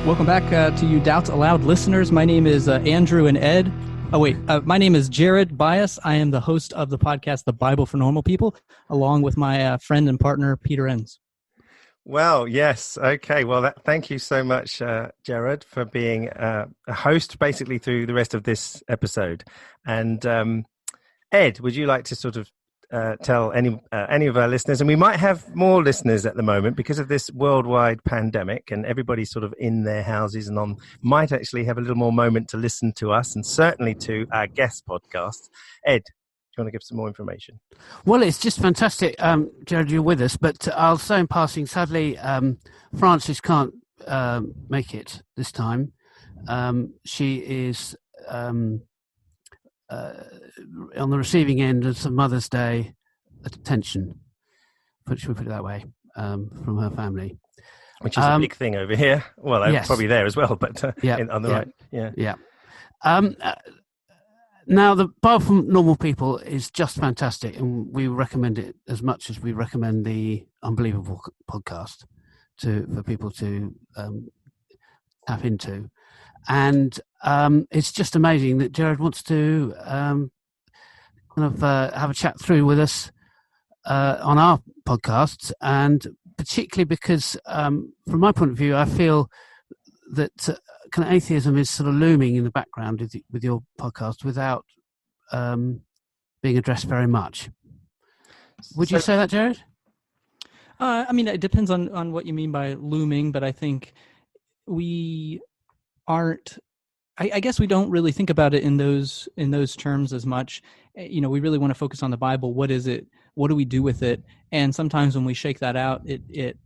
Welcome back to you Doubts Aloud listeners. My name is Andrew and Ed. My name is Jared Byas. I am the host of the podcast, The Bible for Normal People, along with my friend and partner, Peter-enns. Well, yes. Okay. Well, thank you so much, Jared, for being a host basically through the rest of this episode. And Ed, would you like to sort of tell any of our listeners, and we might have more listeners at the moment because of this worldwide pandemic and everybody's sort of in their houses and might actually have a little more moment to listen to us and certainly to our guest podcast. Ed, do you want to give some more information? Well, it's just fantastic, Jared, you're with us, but I'll say in passing, sadly, Frances can't make it this time. She is on the receiving end of some Mother's Day attention, should we put it that way, from her family. Which is a big thing over here. Well, yes. Probably there as well, but on the right. Yeah. Now, the Bible for Normal People is just fantastic, and we recommend it as much as we recommend the Unbelievable podcast for people to tap into. And it's just amazing that Jared wants to have a chat through with us on our podcasts, and particularly because, from my point of view, I feel that kind of atheism is sort of looming in the background with your podcast without being addressed very much. Would you say that, Jared? I mean, it depends on what you mean by looming, but I think we aren't. I guess we don't really think about it in those terms as much. We really want to focus on the Bible. What is it? What do we do with it? And sometimes when we shake that out, it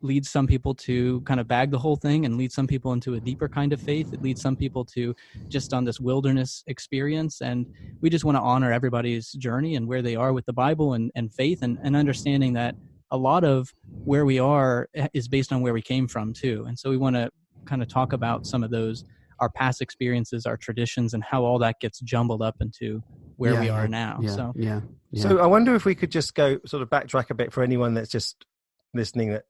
leads some people to kind of bag the whole thing and leads some people into a deeper kind of faith. It leads some people to just on this wilderness experience. And we just want to honor everybody's journey and where they are with the Bible and faith and understanding that a lot of where we are is based on where we came from too. And so we want to kind of talk about some of those, our past experiences, our traditions, and how all that gets jumbled up into where we are now. Yeah. So I wonder if we could just go sort of backtrack a bit for anyone that's just listening that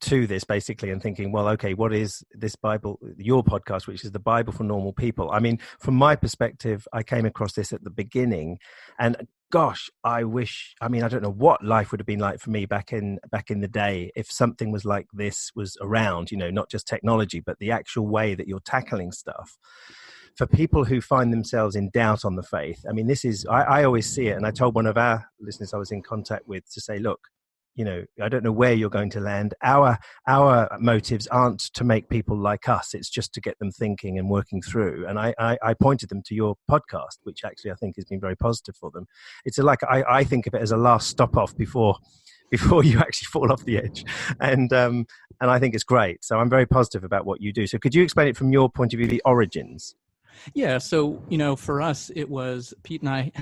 to this basically and thinking, well, okay, what is this Bible, your podcast, which is the Bible for Normal People? I mean, from my perspective, I came across this at the beginning, and gosh, I don't know what life would have been like for me back in the day if something was like this was around, not just technology, but the actual way that you're tackling stuff. For people who find themselves in doubt on the faith, I mean, this is, I always see it, and I told one of our listeners I was in contact with to say, look, I don't know where you're going to land. Our motives aren't to make people like us. It's just to get them thinking and working through. And I pointed them to your podcast, which actually I think has been very positive for them. It's I think of it as a last stop off before you actually fall off the edge. And I think it's great. So I'm very positive about what you do. So could you explain it from your point of view, the origins? Yeah. So, for us, it was Pete and I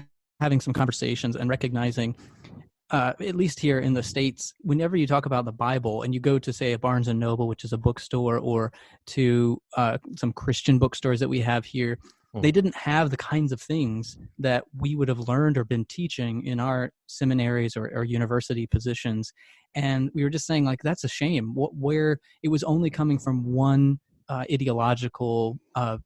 having some conversations and recognizing, at least here in the States, whenever you talk about the Bible and you go to, say, a Barnes & Noble, which is a bookstore, or to some Christian bookstores that we have here, they didn't have the kinds of things that we would have learned or been teaching in our seminaries or university positions. And we were just saying, like, that's a shame, where it was only coming from one ideological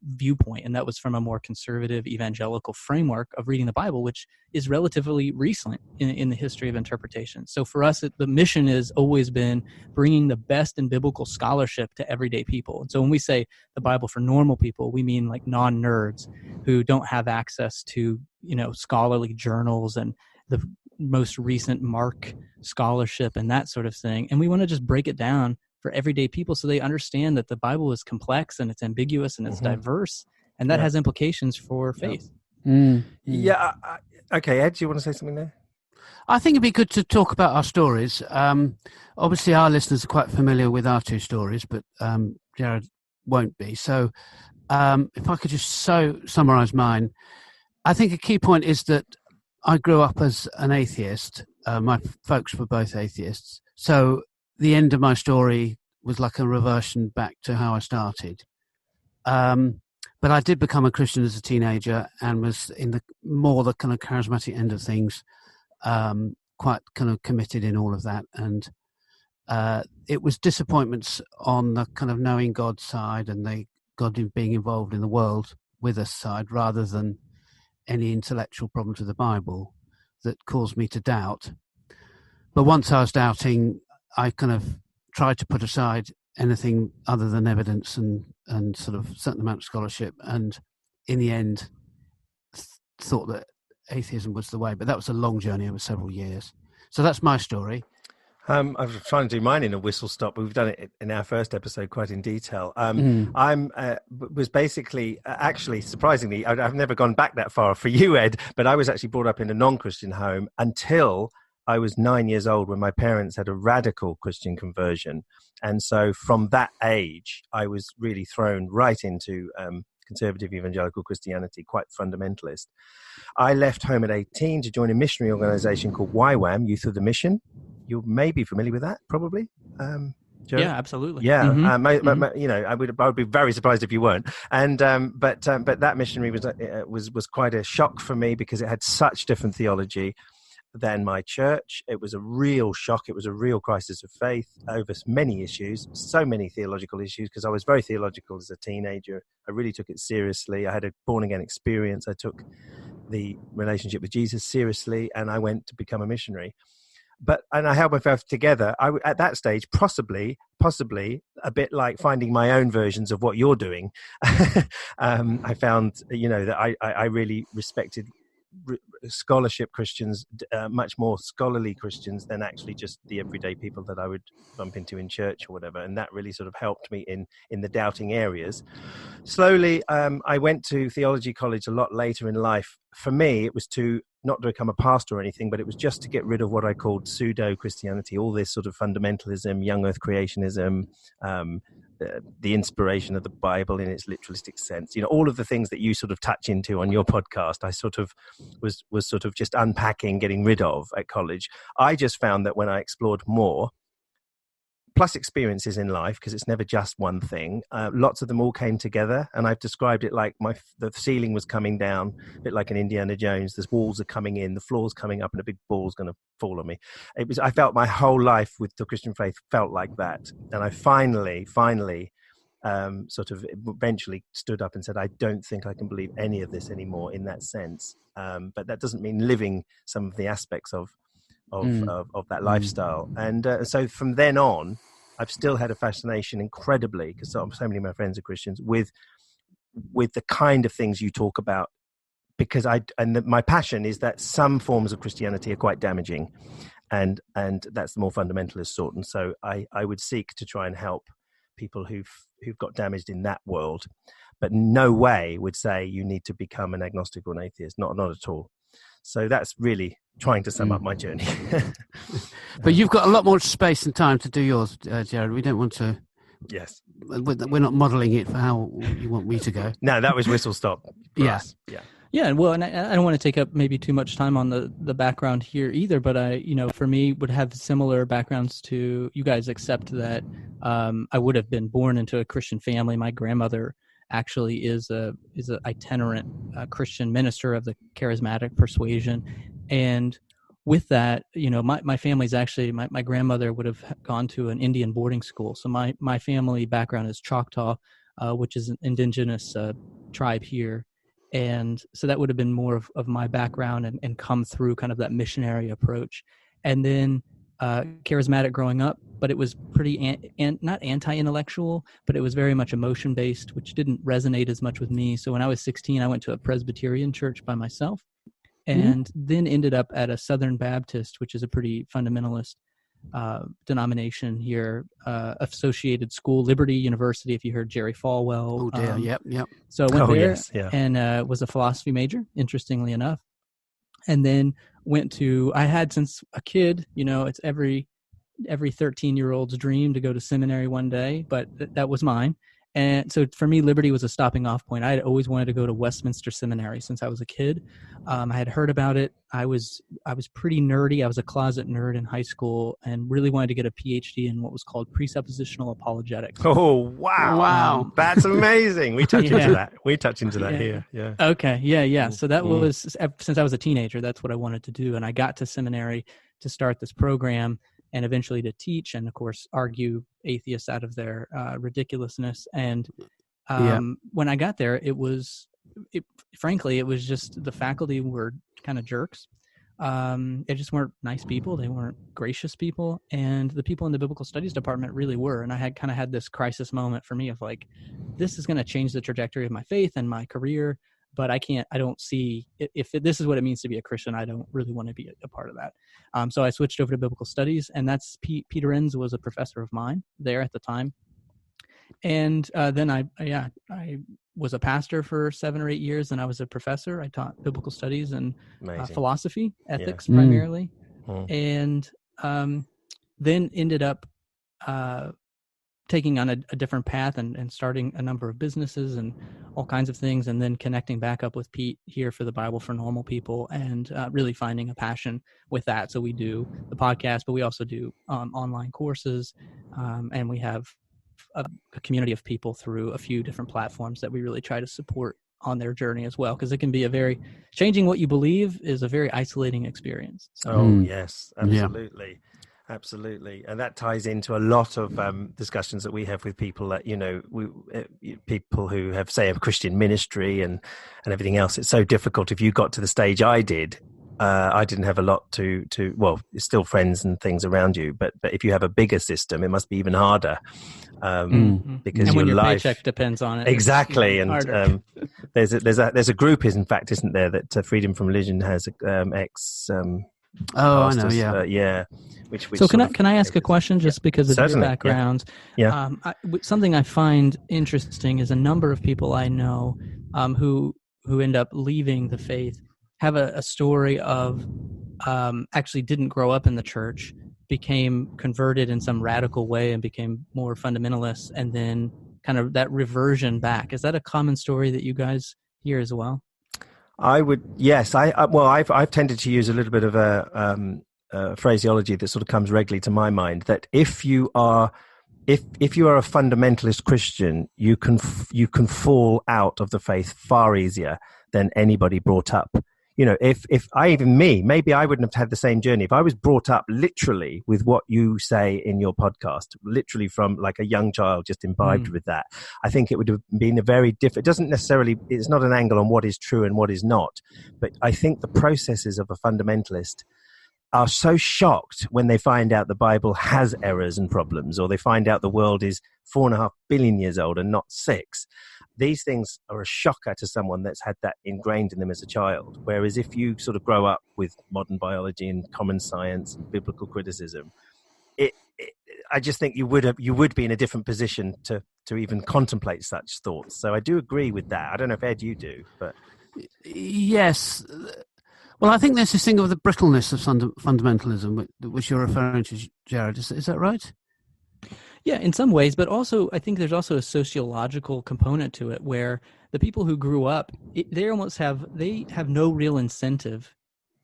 viewpoint, and that was from a more conservative evangelical framework of reading the Bible, which is relatively recent in the history of interpretation. So for us, the mission has always been bringing the best in biblical scholarship to everyday people. And so when we say the Bible for normal people, we mean like non-nerds who don't have access to, scholarly journals and the most recent Mark scholarship and that sort of thing. And we want to just break it down for everyday people so they understand that the Bible is complex and it's ambiguous and it's diverse, and that has implications for faith. Okay, Ed, do you want to say something there? I think it'd be good to talk about our stories. Obviously, our listeners are quite familiar with our two stories, but Jared won't be. So if I could just summarize mine, I think a key point is that I grew up as an atheist. My folks were both atheists. So the end of my story was like a reversion back to how I started. But I did become a Christian as a teenager and was in the kind of charismatic end of things, quite kind of committed in all of that. And it was disappointments on the kind of knowing God side and God being involved in the world with us side, rather than any intellectual problems with the Bible that caused me to doubt. But once I was doubting, I kind of tried to put aside anything other than evidence and sort of certain amount of scholarship, and in the end thought that atheism was the way. But that was a long journey over several years. So that's my story. I was trying to do mine in a whistle stop. We've done it in our first episode quite in detail. Was basically, actually, surprisingly, I've never gone back that far for you, Ed, but I was actually brought up in a non-Christian home until I was 9 years old, when my parents had a radical Christian conversion. And so from that age, I was really thrown right into conservative evangelical Christianity, quite fundamentalist. I left home at 18 to join a missionary organization called YWAM, Youth of the Mission. You may be familiar with that, probably. Joe? Yeah, absolutely. Yeah, you know, I would be very surprised if you weren't. And but that missionary was quite a shock for me, because it had such different theology than my church. It was a real shock. It was a real crisis of faith over many issues, so many theological issues, because I was very theological as a teenager. I really took it seriously. I had a born-again experience. I took the relationship with Jesus seriously, and I went to become a missionary. And I held myself together. At that stage, possibly a bit like finding my own versions of what you're doing. I found, you know, that I really respected scholarship Christians, much more scholarly Christians than actually just the everyday people that I would bump into in church or whatever. And that really sort of helped me in the doubting areas. Slowly, I went to theology college a lot later in life. For me, it was not to become a pastor or anything, but it was just to get rid of what I called pseudo-Christianity, all this sort of fundamentalism, young earth creationism, the inspiration of the Bible in its literalistic sense, you know, all of the things that you sort of touch into on your podcast. I sort of was sort of just unpacking, getting rid of at college. I just found that when I explored more, plus experiences in life, because it's never just one thing, lots of them all came together, and I've described it like the ceiling was coming down, a bit like in Indiana Jones. The walls are coming in, the floor's coming up, and a big ball's going to fall on me. I felt my whole life with the Christian faith felt like that, and I finally sort of eventually stood up and said, I don't think I can believe any of this anymore in that sense. But that doesn't mean living some of the aspects of that lifestyle. And so from then on, I've still had a fascination, incredibly, because so many of my friends are Christians, with the kind of things you talk about, because my passion is that some forms of Christianity are quite damaging, and that's the more fundamentalist sort. And so I would seek to try and help people who've got damaged in that world, but no way would say you need to become an agnostic or an atheist, not at all. So that's really trying to sum up my journey. But you've got a lot more space and time to do yours, Jared. We don't want to. Yes. We're not modelling it for how you want me to go. No, that was whistle stop. Yeah. Yeah. Yeah, well, and I don't want to take up maybe too much time on the background here either, but for me, would have similar backgrounds to you guys, except that I would have been born into a Christian family. My grandmother actually is a itinerant Christian minister of the charismatic persuasion, and with that, my family's actually my grandmother would have gone to an Indian boarding school. So my family background is Choctaw, which is an indigenous tribe here. And so that would have been more of my background and come through kind of that missionary approach. And then charismatic growing up, but it was pretty not anti-intellectual, but it was very much emotion-based, which didn't resonate as much with me. So when I was 16, I went to a Presbyterian church by myself, and then ended up at a Southern Baptist, which is a pretty fundamentalist denomination here, Associated School, Liberty University, if you heard Jerry Falwell. Oh dear, yep. So I went there and was a philosophy major, interestingly enough. And then I had since a kid, it's every 13-year-old's dream to go to seminary one day, but that was mine. And so for me, Liberty was a stopping off point. I had always wanted to go to Westminster Seminary since I was a kid. I had heard about it. I was pretty nerdy. I was a closet nerd in high school and really wanted to get a PhD in what was called presuppositional apologetics. Oh, wow. That's amazing. We touch into that. We touch into that here. Yeah. Okay. Yeah. So that was, since I was a teenager, that's what I wanted to do. And I got to seminary to start this program. and eventually to teach and, of course, argue atheists out of their ridiculousness. And when I got there, frankly, it was just the faculty were kind of jerks. They just weren't nice people. They weren't gracious people. And the people in the biblical studies department really were. And I had this crisis moment for me of like, this is going to change the trajectory of my faith and my career. But I don't see, if this is what it means to be a Christian, I don't really want to be a part of that. So I switched over to biblical studies, and that's Peter-enns was a professor of mine there at the time. And then I was a pastor for 7 or 8 years, and I was a professor. I taught biblical studies and philosophy, ethics primarily, and then ended up taking on a different path and starting a number of businesses and all kinds of things, and then connecting back up with Pete here for the Bible for Normal People, and really finding a passion with that. So we do the podcast, but we also do online courses, and we have a community of people through a few different platforms that we really try to support on their journey as well, because it can be changing what you believe is a very isolating experience. So. Yes, absolutely. Yeah. Absolutely, and that ties into a lot of discussions that we have with people that people who have, say, a Christian ministry and everything else. It's so difficult. If you got to the stage I did, I didn't have a lot to. Well, it's still friends and things around you, but if you have a bigger system, it must be even harder because and when your life paycheck depends on it. Exactly, and there's a group, isn't there, that Freedom from Religion has ex. I know. Yeah. So can I ask a question, just because of your background? Yeah. Something I find interesting is a number of people I know who end up leaving the faith have a story of actually didn't grow up in the church, became converted in some radical way and became more fundamentalist, and then kind of that reversion back. Is that a common story that you guys hear as well? I would, yes. I've tended to use a little bit of a phraseology that sort of comes regularly to my mind, that if you are a fundamentalist Christian, you can fall out of the faith far easier than anybody brought up. Maybe I wouldn't have had the same journey if I was brought up literally with what you say in your podcast, literally from like a young child, just imbibed with that. I think it would have been a very different. It's not an angle on what is true and what is not, but I think the processes of a fundamentalist are so shocked when they find out the Bible has errors and problems, or they find out the world is 4.5 billion years old and not 6. These things are a shocker to someone that's had that ingrained in them as a child. Whereas if you sort of grow up with modern biology and common science and biblical criticism, I just think you would be in a different position to even contemplate such thoughts. So I do agree with that. I don't know if Ed, you do, but yes. Well, I think there's this thing of the brittleness of fundamentalism, which you're referring to, Jared. Is that right? Yeah, in some ways, but also I think there's also a sociological component to it, where the people who grew up, they have no real incentive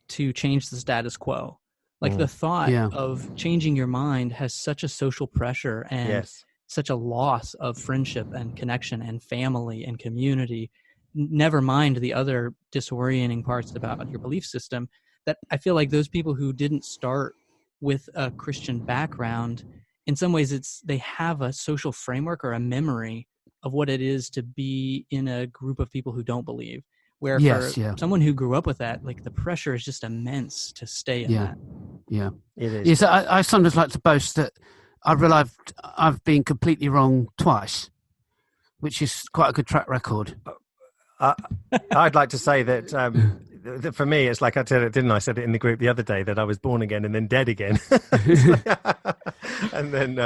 to change the status quo. Like the thought of changing your mind has such a social pressure and such a loss of friendship and connection and family and community, never mind the other disorienting parts about your belief system, that I feel like those people who didn't start with a Christian background, in some ways they have a social framework or a memory of what it is to be in a group of people who don't believe. Where for someone who grew up with that, like the pressure is just immense to stay in that. Yeah, it is. Yes, I sometimes like to boast that I've realized I've been completely wrong twice, which is quite a good track record. I'd like to say that for me, it's like I said it, didn't I? I said it in the group the other day that I was born again and then dead again. And then,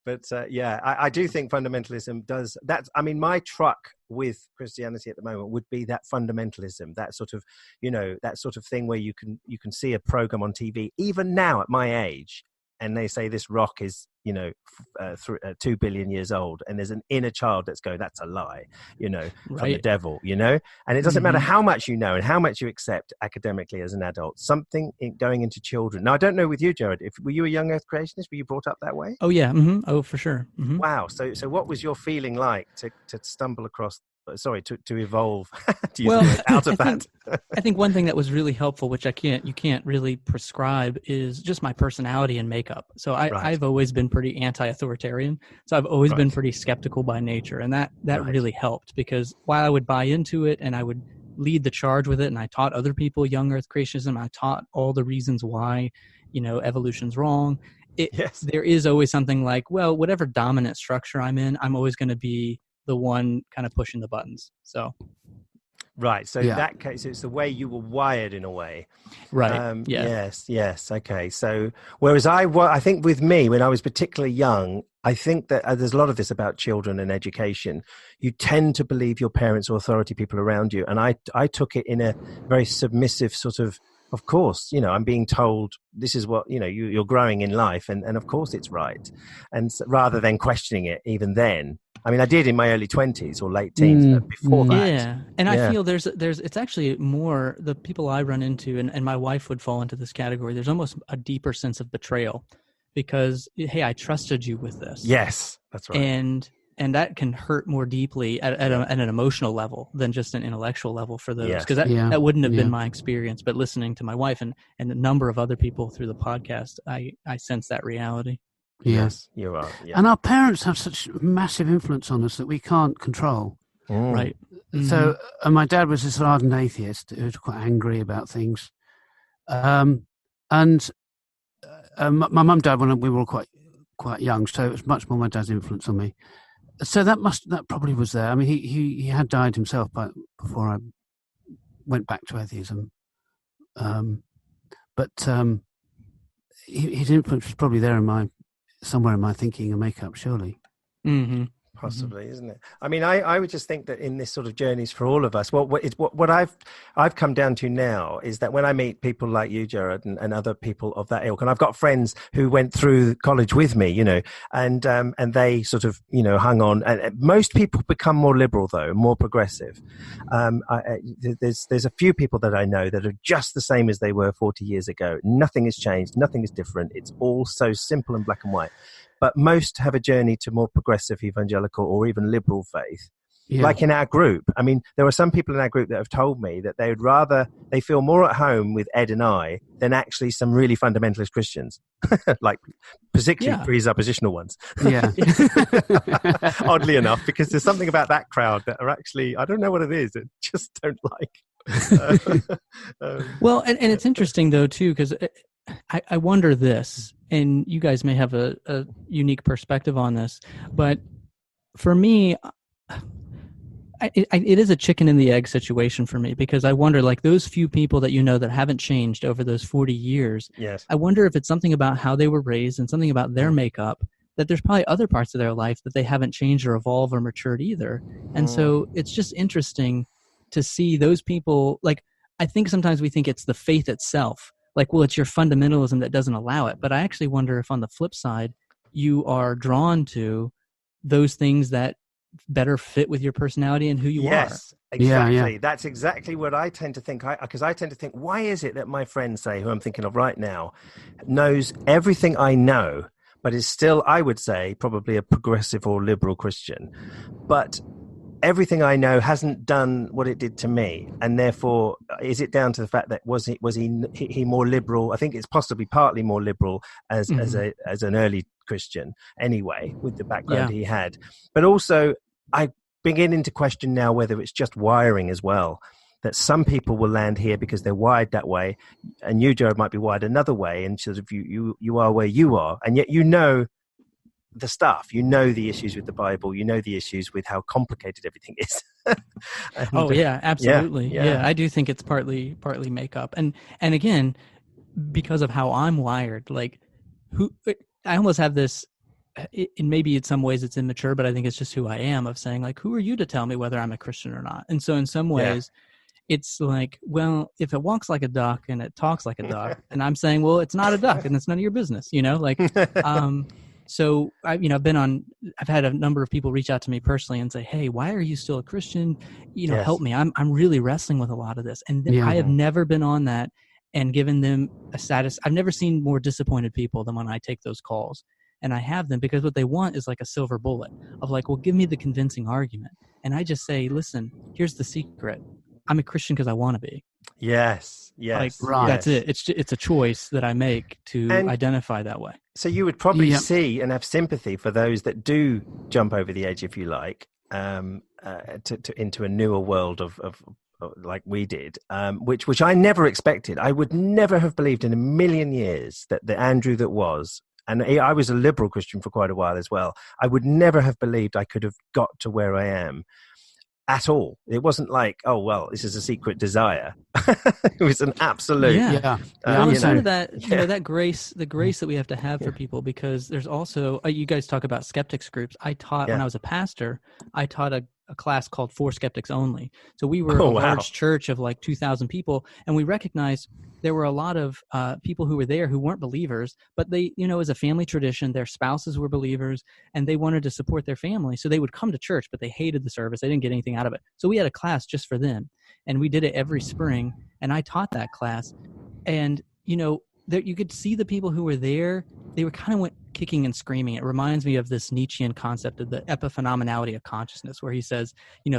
I do think fundamentalism does that. I mean, my truck with Christianity at the moment would be that fundamentalism, that sort of, that sort of thing where you can see a program on TV, even now at my age, and they say this rock is, 2 billion years old, and there's an inner child that's going, that's a lie, from the devil, and it doesn't matter how much you know and how much you accept academically as an adult, something going into children. Now, I don't know with you, Jared, were you a young earth creationist? Were you brought up that way? Oh, yeah. Oh, for sure. Wow. So what was your feeling like to stumble across to evolve to use Well, the word, out of that? I think one thing that was really helpful, which you can't really prescribe, is just my personality and makeup. So I've always been pretty anti-authoritarian. So I've always been pretty skeptical by nature. And that really helped, because while I would buy into it and I would lead the charge with it, and I taught other people young earth creationism, I taught all the reasons why, evolution's wrong. There is always something like, well, whatever dominant structure I'm in, I'm always going to be the one kind of pushing the buttons. So in that case, it's the way you were wired in a way, right? Yes. Okay. So whereas I think with me, when I was particularly young, I think that there's a lot of this about children and education. You tend to believe your parents or authority people around you, and I took it in a very submissive sort of course, I'm being told this is what, you're growing in life, and of course it's right. And so, rather than questioning it even then, I mean, I did in my early 20s or late teens, but before that. Yeah. And I feel it's actually more the people I run into, and my wife would fall into this category. There's almost a deeper sense of betrayal because, hey, I trusted you with this. Yes, that's right. And that can hurt more deeply at an emotional level than just an intellectual level for those. Because that wouldn't have been my experience. But listening to my wife and a number of other people through the podcast, I sense that reality. Yes, you are. Yeah. And our parents have such massive influence on us that we can't control. Right. Mm-hmm. So my dad was this ardent atheist who was quite angry about things. And my mum died when we were all quite young, so it was much more my dad's influence on me. So that probably was there. I mean, he had died himself before I went back to atheism. But his influence was probably there somewhere in my thinking and makeup, surely. Mm-hmm. Possibly, isn't it? I mean, I would just think that in this sort of journeys for all of us, what I've come down to now is that when I meet people like you, Jared, and other people of that ilk, and I've got friends who went through college with me, and they sort of, hung on. And most people become more liberal, though, more progressive. There's a few people that I know that are just the same as they were 40 years ago. Nothing has changed. Nothing is different. It's all so simple and black and white. But most have a journey to more progressive evangelical or even liberal faith. Yeah. Like in our group. I mean, there are some people in our group that have told me that they feel more at home with Ed and I than actually some really fundamentalist Christians, like particularly presuppositional ones. Yeah. Oddly enough, because there's something about that crowd that are actually, I don't know what it is, that just don't like. Well, and it's interesting though, too, because I wonder this, and you guys may have a unique perspective on this, but for me, it is a chicken and the egg situation for me, because I wonder, like those few people that that haven't changed over those 40 years, yes. I wonder if it's something about how they were raised and something about their makeup, that there's probably other parts of their life that they haven't changed or evolved or matured either. And so it's just interesting to see those people. Like, I think sometimes we think it's the faith itself. Like, well, it's your fundamentalism that doesn't allow it. But I actually wonder if on the flip side, you are drawn to those things that better fit with your personality and who you are. Yes, exactly. Yeah. That's exactly what I tend to think. Because I tend to think, why is it that my friend, say, who I'm thinking of right now, knows everything I know, but is still, I would say, probably a progressive or liberal Christian. But everything I know hasn't done what it did to me, and therefore, is it down to the fact that was he more liberal? I think it's possibly partly more liberal as an early Christian, anyway, with the background he had. But also, I beginning to question now whether it's just wiring as well. That some people will land here because they're wired that way, and you, Jared, might be wired another way, and sort of you are where you are, and yet the stuff, the issues with the Bible, the issues with how complicated everything is. Absolutely. Yeah, I do think it's partly makeup, and again, because of how I'm wired, like I almost have this, and maybe in some ways it's immature, but I think it's just who I am, of saying, like, who are you to tell me whether I'm a Christian or not? And so in some ways it's like, well, if it walks like a duck and it talks like a duck, and I'm saying, well, it's not a duck and it's none of your business, So I've had a number of people reach out to me personally and say, hey, why are you still a Christian? Help me. I'm really wrestling with a lot of this. And I have never been on that and given them a status. I've never seen more disappointed people than when I take those calls. And I have them because what they want is like a silver bullet of like, well, give me the convincing argument. And I just say, listen, here's the secret. I'm a Christian because I want to be. Yes. Like, Right. that's it. It's a choice that I make to And identify that way. so you would probably Yep. see and have sympathy for those that do jump over the edge, if you like, into a newer world of like we did, which I never expected. I would never have believed in a million years that the Andrew that was, and I was a liberal Christian for quite a while as well, I would never have believed I could have got to where I am at all. It wasn't like, oh, well, this is a secret desire. It was an absolute. Yeah. Well, it's you know, sort of that, that grace, the grace that we have to have for people, because there's also, you guys talk about skeptics groups. I taught, when I was a pastor, I taught a class called For Skeptics Only. So we were a large church of like 2,000 people, and we recognized there were a lot of people who were there who weren't believers, but they, as a family tradition, their spouses were believers, and they wanted to support their family. So they would come to church, but they hated the service. They didn't get anything out of it. So we had a class just for them, and we did it every spring, and I taught that class. And, there, you could see the people who were there, they were kind of went kicking and screaming. It reminds me of this Nietzschean concept of the epiphenomenality of consciousness, where he says,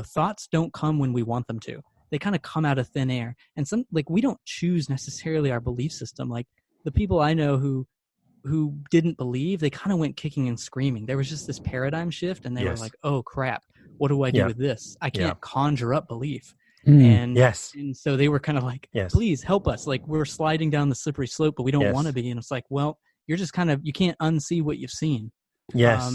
thoughts don't come when we want them to. They kind of come out of thin air. And we don't choose necessarily our belief system. Like the people I know who didn't believe, they kind of went kicking and screaming. There was just this paradigm shift, and they were like, oh crap, what do I do with this? I can't conjure up belief. And so they were kind of like, please help us. Like, we're sliding down the slippery slope, but we don't want to be. And it's like, well, you're just kind of, you can't unsee what you've seen. Yes.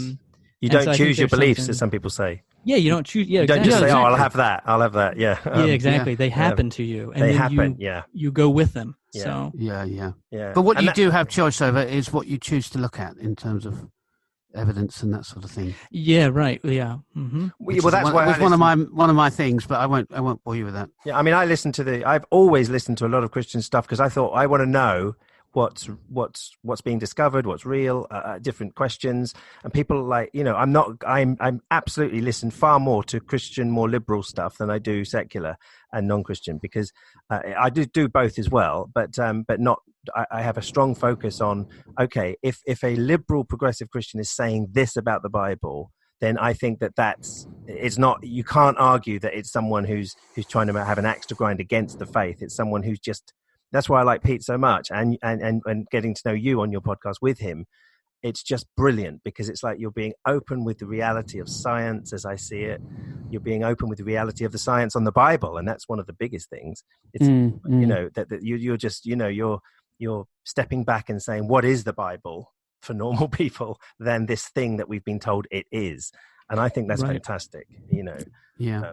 You don't choose your beliefs, as some people say. Yeah, you don't choose. Yeah, you don't just say, oh, I'll have that. I'll have that. Yeah. Exactly. They happen to you. And they then happen. you go with them. Yeah. So Yeah. But what you do have choice over is what you choose to look at in terms of evidence and that sort of thing. Yeah, right. Yeah. Mm-hmm. Well, that's why one of my things, but I won't bore you with that. Yeah, I mean, I've always listened to a lot of Christian stuff because I thought I want to know what's being discovered, what's real, different questions, and people like, I'm absolutely listen far more to Christian, more liberal stuff than I do secular and non-Christian, because I do both as well, but not. I have a strong focus on, okay, if a liberal progressive Christian is saying this about the Bible, then I think it's not, you can't argue that it's someone who's trying to have an axe to grind against the faith. It's someone who's just, that's why I like Pete so much, and getting to know you on your podcast with him. It's just brilliant, because it's like you're being open with the reality of science as I see it. You're being open with the reality of the science on the Bible, and that's one of the biggest things. It's that you're just you're stepping back and saying, what is the Bible for normal people than this thing that we've been told it is? And I think that's fantastic. Yeah.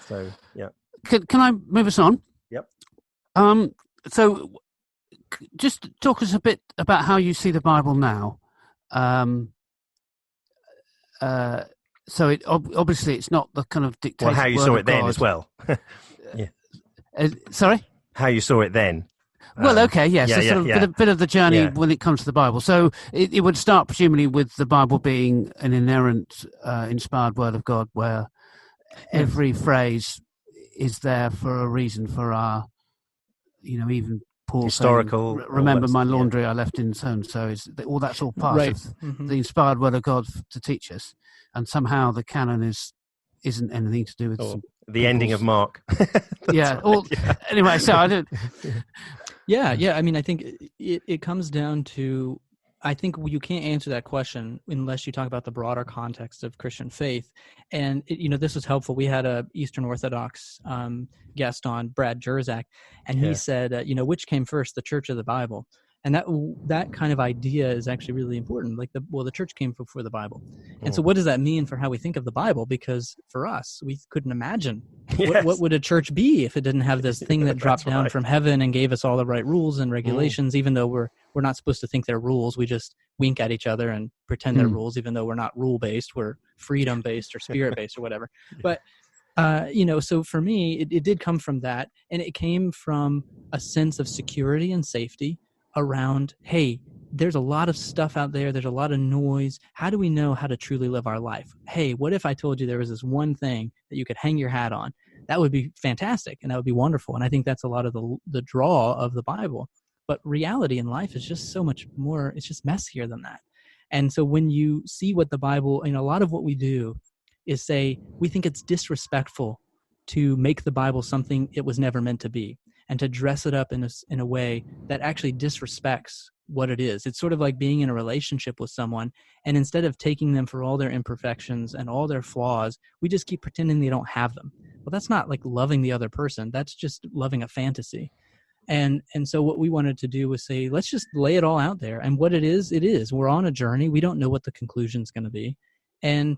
So yeah. Can I move us on? Yep. So just talk us a bit about how you see the Bible now. So it obviously it's not the kind of dictated. Well, how you saw it then as well. Sorry? How you saw it then. Well, okay, yes. A bit of the journey when it comes to the Bible. So it would start presumably with the Bible being an inerrant, inspired word of God, where every phrase is there for a reason, for our, even Paul historical. Saying, remember my laundry I left in so all that's all part of the inspired word of God to teach us, and somehow the canon isn't anything to do with the ending of Mark. Anyway, so I don't. Yeah. I mean, I think it comes down to, I think you can't answer that question unless you talk about the broader context of Christian faith. And, this was helpful. We had a Eastern Orthodox guest on, Brad Jerzak, and he said, which came first, the church or the Bible? And that kind of idea is actually really important. Like the church came before the Bible. And so what does that mean for how we think of the Bible? Because for us, we couldn't imagine what would a church be if it didn't have this thing that dropped down from heaven and gave us all the right rules and regulations, even though we're not supposed to think they're rules. We just wink at each other and pretend they're rules, even though we're not rule-based. We're freedom-based or spirit-based or whatever. But so for me, it did come from that, and it came from a sense of security and safety around, hey, there's a lot of stuff out there. There's a lot of noise. How do we know how to truly live our life? Hey, what if I told you there was this one thing that you could hang your hat on? That would be fantastic, and that would be wonderful. And I think that's a lot of the draw of the Bible. But reality in life is just so much more, it's just messier than that. And so when you see what the Bible, a lot of what we do is say, we think it's disrespectful to make the Bible something it was never meant to be, and to dress it up in a way that actually disrespects what it is. It's sort of like being in a relationship with someone, and instead of taking them for all their imperfections and all their flaws, we just keep pretending they don't have them. Well, that's not like loving the other person. That's just loving a fantasy. And so what we wanted to do was say, let's just lay it all out there. And what it is, it is. We're on a journey. We don't know what the conclusion is going to be. And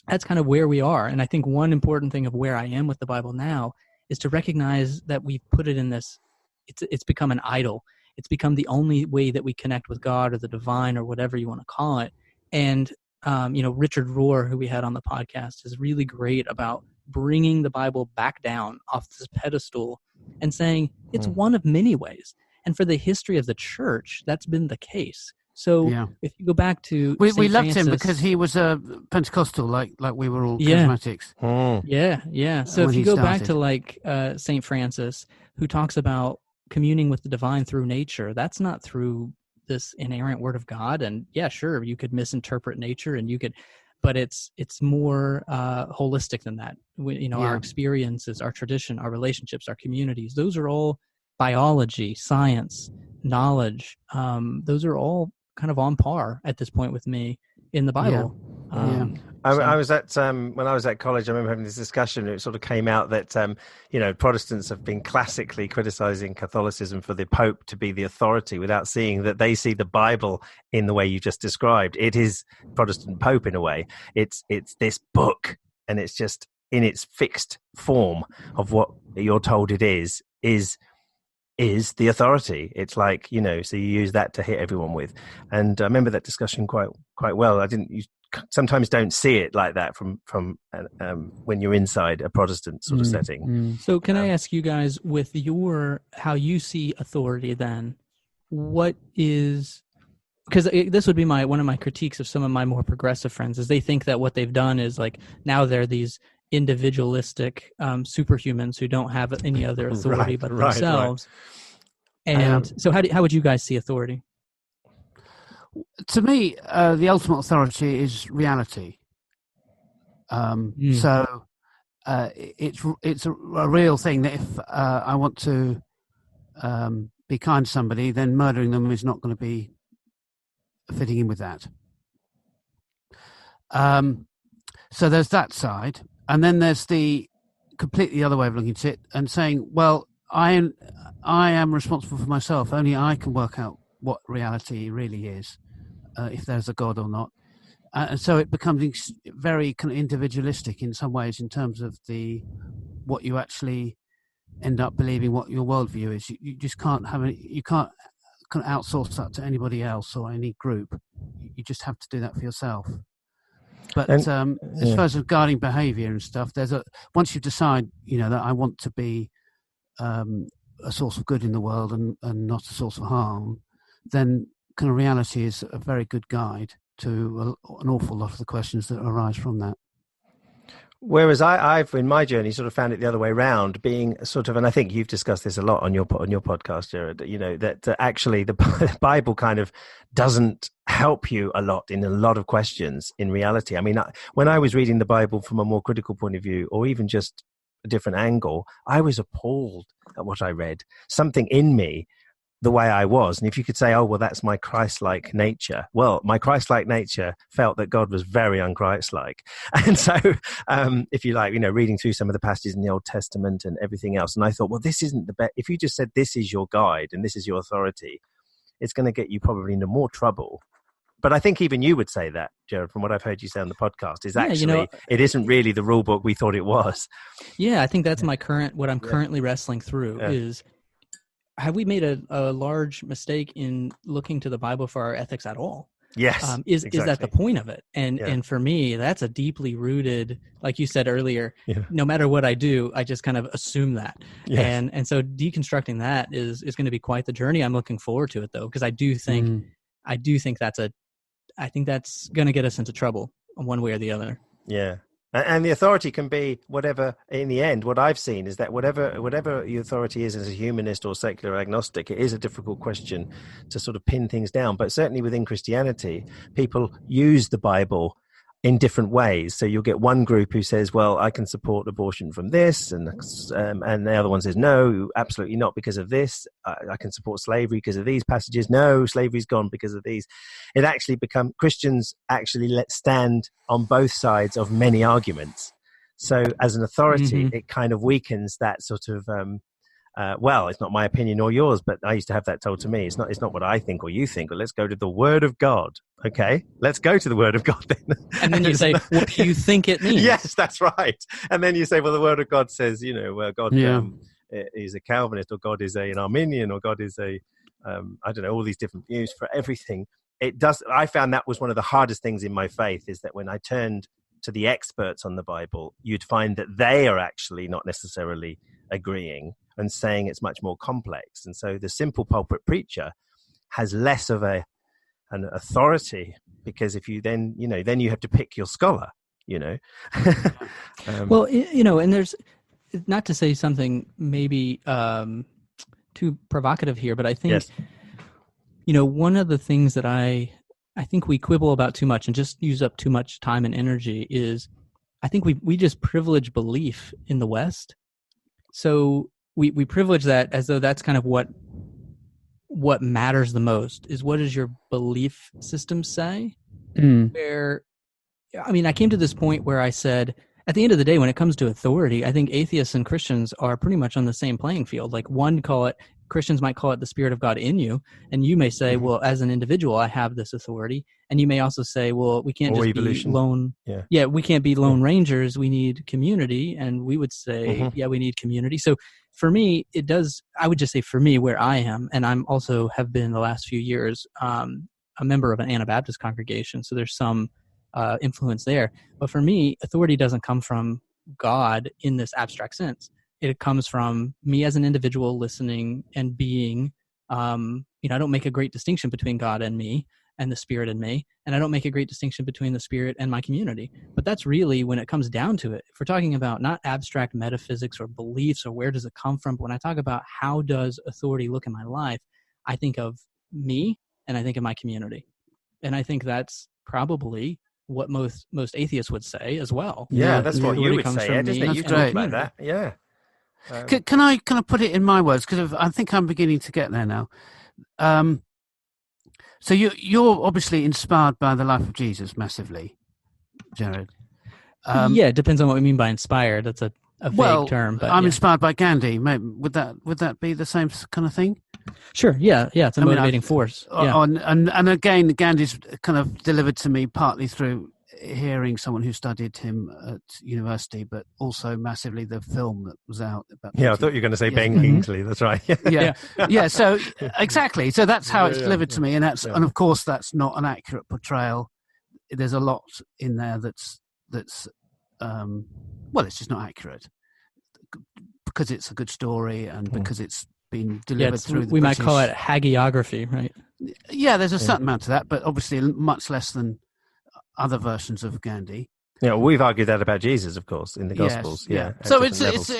that's kind of where we are. And I think one important thing of where I am with the Bible now is to recognize that we've put it in this, it's become an idol. It's become the only way that we connect with God or the divine or whatever you want to call it. And, Richard Rohr, who we had on the podcast, is really great about bringing the Bible back down off this pedestal and saying it's one of many ways. And for the history of the church, that's been the case. So if you go back to we loved him because he was a Pentecostal, like we were all charismatics. Yeah. So if you go back to like St. Francis, who talks about communing with the divine through nature, that's not through this inerrant word of God. And yeah, sure, you could misinterpret nature, and you could, but it's more holistic than that. Our experiences, our tradition, our relationships, our communities, those are all biology, science, knowledge. Those are all kind of on par at this point with me in the Bible. I was at when I was at college, I remember having this discussion. It sort of came out that Protestants have been classically criticizing Catholicism for the Pope to be the authority, without seeing that they see the Bible in the way you just described. It is Protestant Pope in a way. It's this book, and it's just in its fixed form of what you're told it is the authority. It's like, so you use that to hit everyone with. And I remember that discussion quite well. You sometimes don't see it like that from when you're inside a Protestant sort of setting. So can I ask you guys, with how you see authority then, what is, because this would be one of my critiques of some of my more progressive friends, is they think that what they've done is like, now they're these individualistic superhumans who don't have any other authority but themselves. Right. And so how would you guys see authority? To me, the ultimate authority is reality. So it's a real thing that if I want to be kind to somebody, then murdering them is not going to be fitting in with that. So there's that side. And then there's the completely other way of looking at it and saying, well, I am responsible for myself. Only I can work out what reality really is, if there's a God or not. And so it becomes very kind of individualistic in some ways in terms of what you actually end up believing, what your worldview is. You just can't you can't kind of outsource that to anybody else or any group. You just have to do that for yourself. But as far as regarding behaviour and stuff, once you decide, that I want to be a source of good in the world and not a source of harm, then kind of reality is a very good guide to an awful lot of the questions that arise from that. Whereas I've in my journey sort of found it the other way around, being sort of, and I think you've discussed this a lot on your podcast, Jared, that actually the Bible kind of doesn't help you a lot in a lot of questions in reality. I mean, when I was reading the Bible from a more critical point of view, or even just a different angle, I was appalled at what I read. Something in me, the way I was. And if you could say, oh, well, that's my Christ-like nature. Well, my Christ-like nature felt that God was very un-Christ-like. And so, if you like, reading through some of the passages in the Old Testament and everything else, and I thought, well, this isn't the best. If you just said this is your guide and this is your authority, it's going to get you probably into more trouble. But I think even you would say that, Jared, from what I've heard you say on the podcast, is actually, it isn't really the rule book we thought it was. Yeah, I think that's what I'm currently wrestling through is, have we made a large mistake in looking to the Bible for our ethics at all? Yes. Is that the point of it? And for me, that's a deeply rooted, like you said earlier, no matter what I do, I just kind of assume that. Yes. And so deconstructing that is going to be quite the journey. I'm looking forward to it though, because I do think that's going to get us into trouble one way or the other. Yeah. And the authority can be whatever, in the end, what I've seen is that whatever the authority is as a humanist or secular agnostic, it is a difficult question to sort of pin things down. But certainly within Christianity, people use the Bible in different ways. So you'll get one group who says, well, I can support abortion from this, and the other one says, no, absolutely not because of this. I can support slavery because of these passages. No, slavery's gone because of these. It actually Christians actually stand on both sides of many arguments. So as an authority, it kind of weakens that sort of, well, it's not my opinion or yours, but I used to have that told to me. It's not what I think or you think. Well, let's go to the Word of God. Okay, let's go to the Word of God then. And then you say, what do you think it means? Yes, that's right. And then you say, well, the Word of God says, God is a Calvinist, or God is an Arminian, or God is I don't know, all these different views for everything. It does. I found that was one of the hardest things in my faith, is that when I turned to the experts on the Bible, you'd find that they are actually not necessarily agreeing and saying it's much more complex. And so the simple pulpit preacher has less of an authority, because if you then you have to pick your scholar, well, and there's, not to say something maybe too provocative here, but I think, yes. One of the things that I think we quibble about too much and just use up too much time and energy is, I think we just privilege belief in the West. So we privilege that as though that's kind of what matters the most, is what does your belief system say? Where, I came to this point where I said, at the end of the day, when it comes to authority, I think atheists and Christians are pretty much on the same playing field. Like Christians might call it the Spirit of God in you, and you may say, well, as an individual, I have this authority. And you may also say, well, we can't just evolution. Be lone. Yeah, we can't be lone rangers. We need community. And we would say, we need community. So for me, I would just say for me, where I am, and I'm also have been the last few years a member of an Anabaptist congregation. So there's some influence there. But for me, authority doesn't come from God in this abstract sense. It comes from me as an individual listening and being, I don't make a great distinction between God and me and the Spirit in me. And I don't make a great distinction between the Spirit and my community. But that's really, when it comes down to it, if we're talking about not abstract metaphysics or beliefs or where does it come from, but when I talk about how does authority look in my life, I think of me and I think of my community. And I think that's probably what most atheists would say as well. Yeah, that's what you would say, Ed, isn't it? You talk about that, yeah. Can I put it in my words? Because I think I'm beginning to get there now. So you're obviously inspired by the life of Jesus massively, Jared. It depends on what we mean by inspired. That's a vague term. But I'm inspired by Gandhi. Would that be the same kind of thing? Sure. Yeah. It's a motivating force. Yeah. And again, Gandhi's kind of delivered to me partly through hearing someone who studied him at university, but also massively the film that was out about. I thought you were going to say Ben Kingsley. That's right. Yeah. So exactly. So that's how it's delivered to me, and and of course that's not an accurate portrayal. There's a lot in there that's it's just not accurate because it's a good story and because it's been delivered through the British... might call it hagiography, right? Yeah, there's a certain amount to that, but obviously much less than other versions of Gandhi. Yeah, we've argued that about Jesus, of course, in the Gospels. Yeah. So it's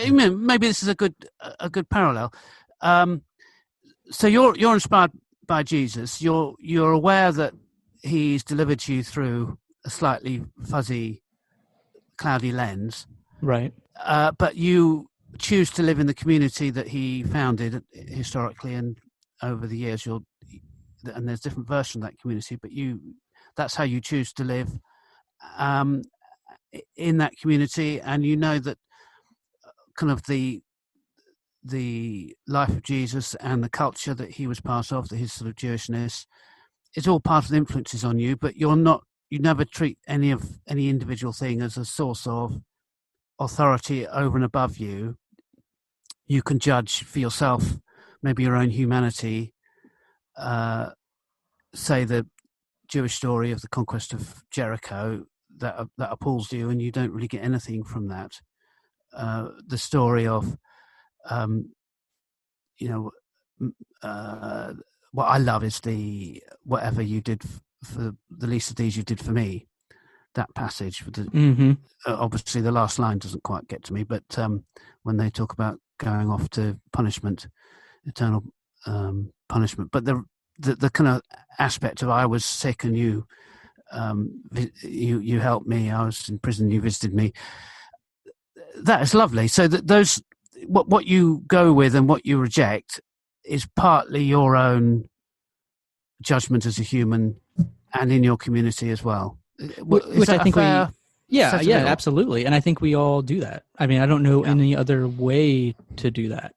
maybe this is a good parallel. So you're inspired by Jesus. You're aware that he's delivered to you through a slightly fuzzy, cloudy lens, right? But you choose to live in the community that he founded historically and over the years. And there's different versions of that community, but that's how you choose to live in that community, and you know that kind of the life of Jesus and the culture that he was part of, his sort of Jewishness, is all part of the influences on you, but you never treat any individual thing as a source of authority over and above you. You can judge for yourself, maybe your own humanity, say the Jewish story of the conquest of Jericho that appalls you, and you don't really get anything from that. The story of, what I love is the whatever you did for the least of these, you did for me. That passage, obviously the last line doesn't quite get to me, but when they talk about going off to punishment, eternal punishment, but the kind of aspect of I was sick and you you helped me. I was in prison. You visited me. That is lovely. So that those what you go with and what you reject is partly your own judgment as a human, and in your community as well. Which I think absolutely. And I think we all do that. I mean, I don't know any other way to do that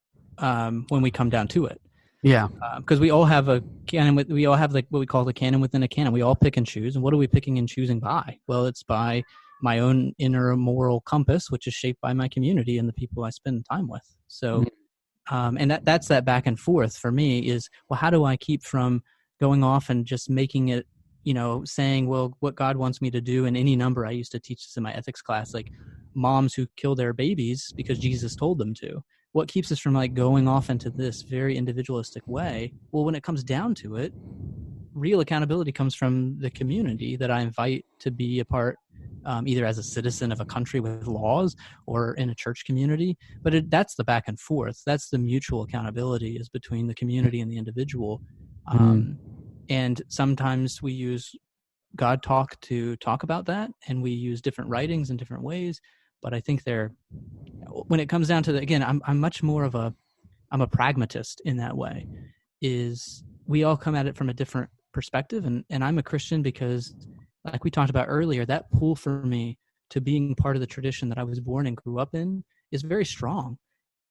when we come down to it. Yeah, because we all have a canon. We all have like what we call the canon within a canon. We all pick and choose. And what are we picking and choosing by? Well, it's by my own inner moral compass, which is shaped by my community and the people I spend time with. So, and that's that back and forth for me is, well, how do I keep from going off and just making it, saying, well, what God wants me to do in any number. I used to teach this in my ethics class, like moms who kill their babies because Jesus told them to. What keeps us from like going off into this very individualistic way? Well, when it comes down to it, real accountability comes from the community that I invite to be a part, either as a citizen of a country with laws or in a church community. But that's the back and forth. That's the mutual accountability is between the community and the individual. And sometimes we use God talk to talk about that, and we use different writings in different ways. But I think when it comes down to again, I'm much more of I'm a pragmatist in that way. Is we all come at it from a different perspective, and I'm a Christian because, like we talked about earlier, that pull for me to being part of the tradition that I was born and grew up in is very strong,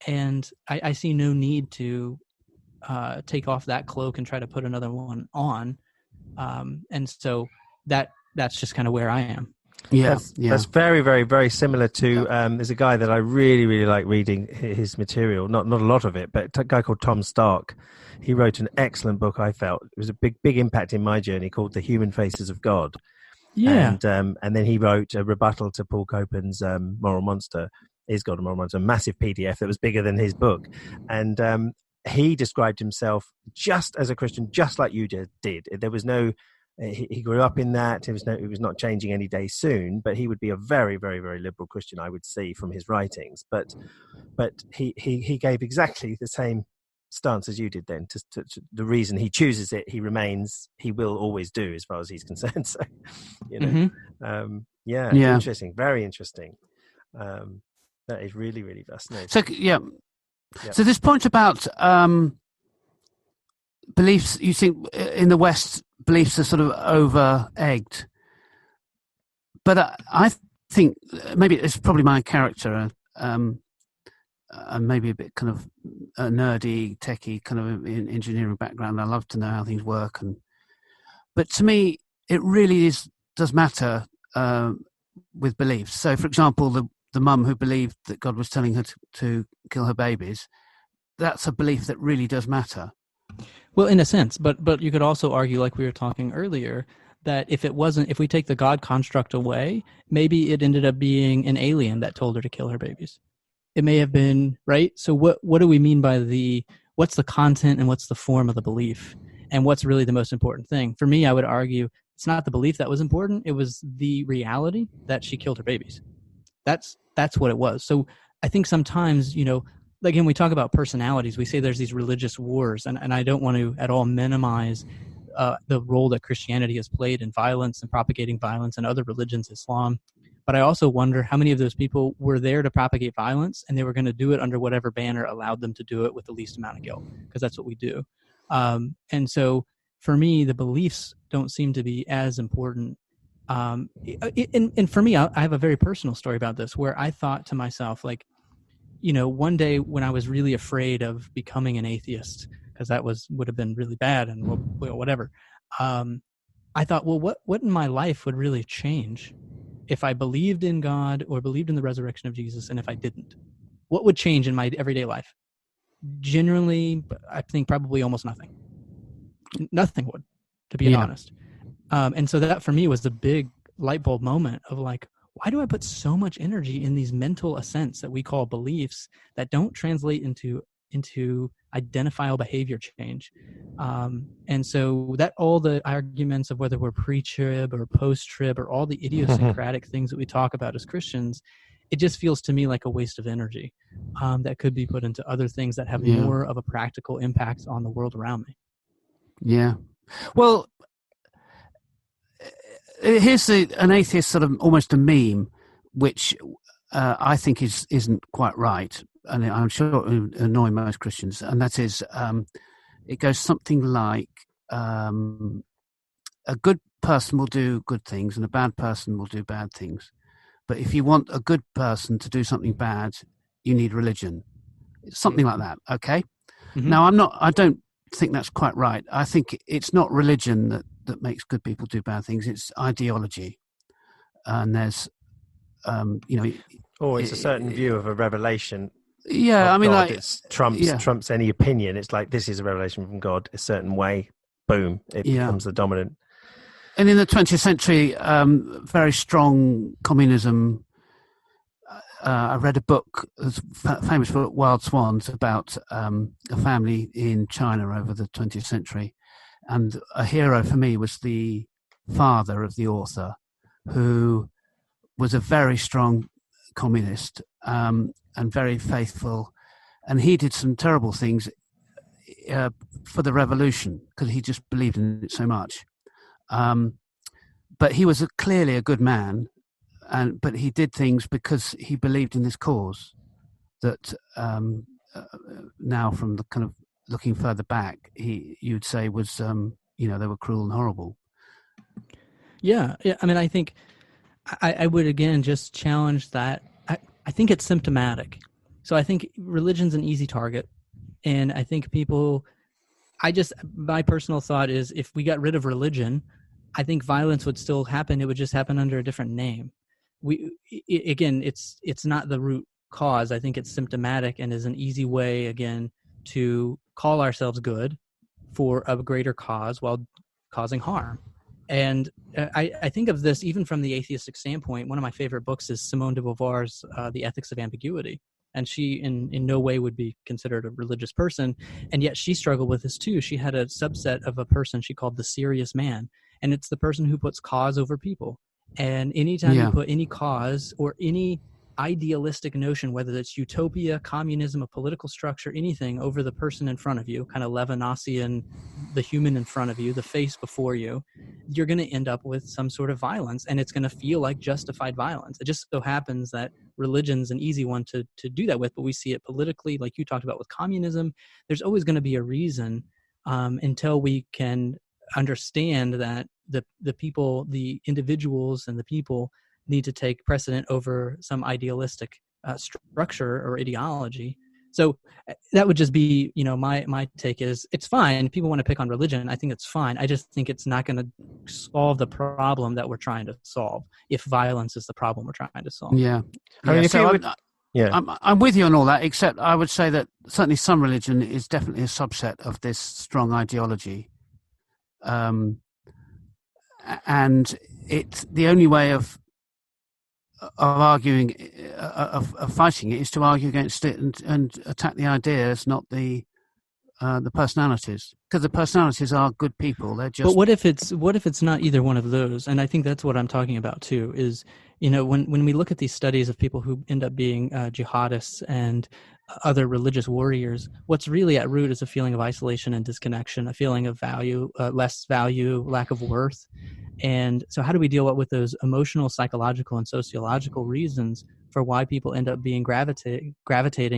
and I see no need to take off that cloak and try to put another one on, and so that's just kind of where I am. That's very, very, very similar to there's a guy that I really, really like reading his material, not a lot of it, but a guy called Tom Stark. He wrote an excellent book, I felt. It was a big impact in my journey, called The Human Faces of God. And then he wrote a rebuttal to Paul Copan's Moral Monster. Is God a Moral Monster? A massive PDF that was bigger than his book. And he described himself just as a Christian, just like you did. There was no... He grew up in that. It was not changing any day soon, but he would be a very, very, very liberal Christian, I would see from his writings. But he gave exactly the same stance as you did then. To the reason he chooses it, he will always do as far as he's concerned. So, interesting, very interesting. That is really, really fascinating. So, So this point about beliefs, you think in the West, beliefs are sort of over-egged. But I think maybe it's probably my character, and maybe a bit kind of a nerdy, techie kind of engineering background. I love to know how things work. But to me, it really does matter with beliefs. So, for example, the mum who believed that God was telling her to kill her babies, that's a belief that really does matter. Well, in a sense, but you could also argue, like we were talking earlier, that if we take the God construct away, maybe it ended up being an alien that told her to kill her babies. It may have been, right? So what do we mean by what's the content and what's the form of the belief? And what's really the most important thing? For me, I would argue it's not the belief that was important. It was the reality that she killed her babies. That's what it was. So I think sometimes, again, we talk about personalities. We say there's these religious wars, and I don't want to at all minimize the role that Christianity has played in violence and propagating violence, and other religions, Islam. But I also wonder how many of those people were there to propagate violence, and they were going to do it under whatever banner allowed them to do it with the least amount of guilt, because that's what we do. And so for me, the beliefs don't seem to be as important. And for me, I have a very personal story about this, where I thought to myself, like, one day when I was really afraid of becoming an atheist, because that would have been really bad and whatever, I thought, well, what in my life would really change if I believed in God or believed in the resurrection of Jesus, and if I didn't? What would change in my everyday life? Generally, I think probably almost nothing. Nothing would, to be honest. And so that for me was the big light bulb moment of like, why do I put so much energy in these mental assents that we call beliefs that don't translate into identifiable behavior change? And so that all the arguments of whether we're pre-trib or post-trib or all the idiosyncratic things that we talk about as Christians, it just feels to me like a waste of energy that could be put into other things that have more of a practical impact on the world around me. Yeah. Well, here's an atheist sort of almost a meme, which I think isn't quite right, and I'm sure it will annoy most Christians, and that is, it goes something like, a good person will do good things and a bad person will do bad things. But if you want a good person to do something bad, you need religion. Something like that, okay? Mm-hmm. Now, I don't think that's quite right. I think it's not religion that makes good people do bad things. It's ideology. And there's, it's a certain view of a revelation. Yeah, I mean, God. It's trumps any opinion. It's like, this is a revelation from God a certain way. Boom, it becomes the dominant. And in the 20th century, very strong communism. I read a book, a famous book, Wild Swans, about a family in China over the 20th century. And a hero for me was the father of the author, who was a very strong communist and very faithful. And he did some terrible things for the revolution because he just believed in it so much. But he was clearly a good man. But he did things because he believed in this cause that now, from the kind of looking further back, you'd say was, they were cruel and horrible. Yeah. I mean, I think I would, again, just challenge that. I think it's symptomatic. So I think religion's an easy target. And I think my personal thought is, if we got rid of religion, I think violence would still happen. It would just happen under a different name. It's not the root cause. I think it's symptomatic and is an easy way, again, to call ourselves good for a greater cause while causing harm. And I think of this even from the atheistic standpoint. One of my favorite books is Simone de Beauvoir's The Ethics of Ambiguity. And she in no way would be considered a religious person. And yet she struggled with this too. She had a subset of a person she called the serious man. And it's the person who puts cause over people. And anytime you put any cause or any idealistic notion, whether it's utopia, communism, a political structure, anything over the person in front of you, kind of Levinasian, the human in front of you, the face before you, you're going to end up with some sort of violence, and it's going to feel like justified violence. It just so happens that religion's an easy one to do that with, but we see it politically, like you talked about with communism. There's always going to be a reason until we can understand that the people, the individuals and the people need to take precedent over some idealistic structure or ideology. So that would just be, my take is, it's fine. People want to pick on religion. I think it's fine. I just think it's not going to solve the problem that we're trying to solve if violence is the problem we're trying to solve. Yeah. I'm with you on all that, except I would say that certainly some religion is definitely a subset of this strong ideology. And it's the only way of arguing, of fighting it, is to argue against it and attack the ideas, not the personalities. Because the personalities are good people. They're just. But what if it's not either one of those? And I think that's what I'm talking about too. Is when we look at these studies of people who end up being jihadists and other religious warriors, what's really at root is a feeling of isolation and disconnection, a feeling of value, less value, lack of worth. And so how do we deal with those emotional, psychological, and sociological reasons for why people end up being gravitating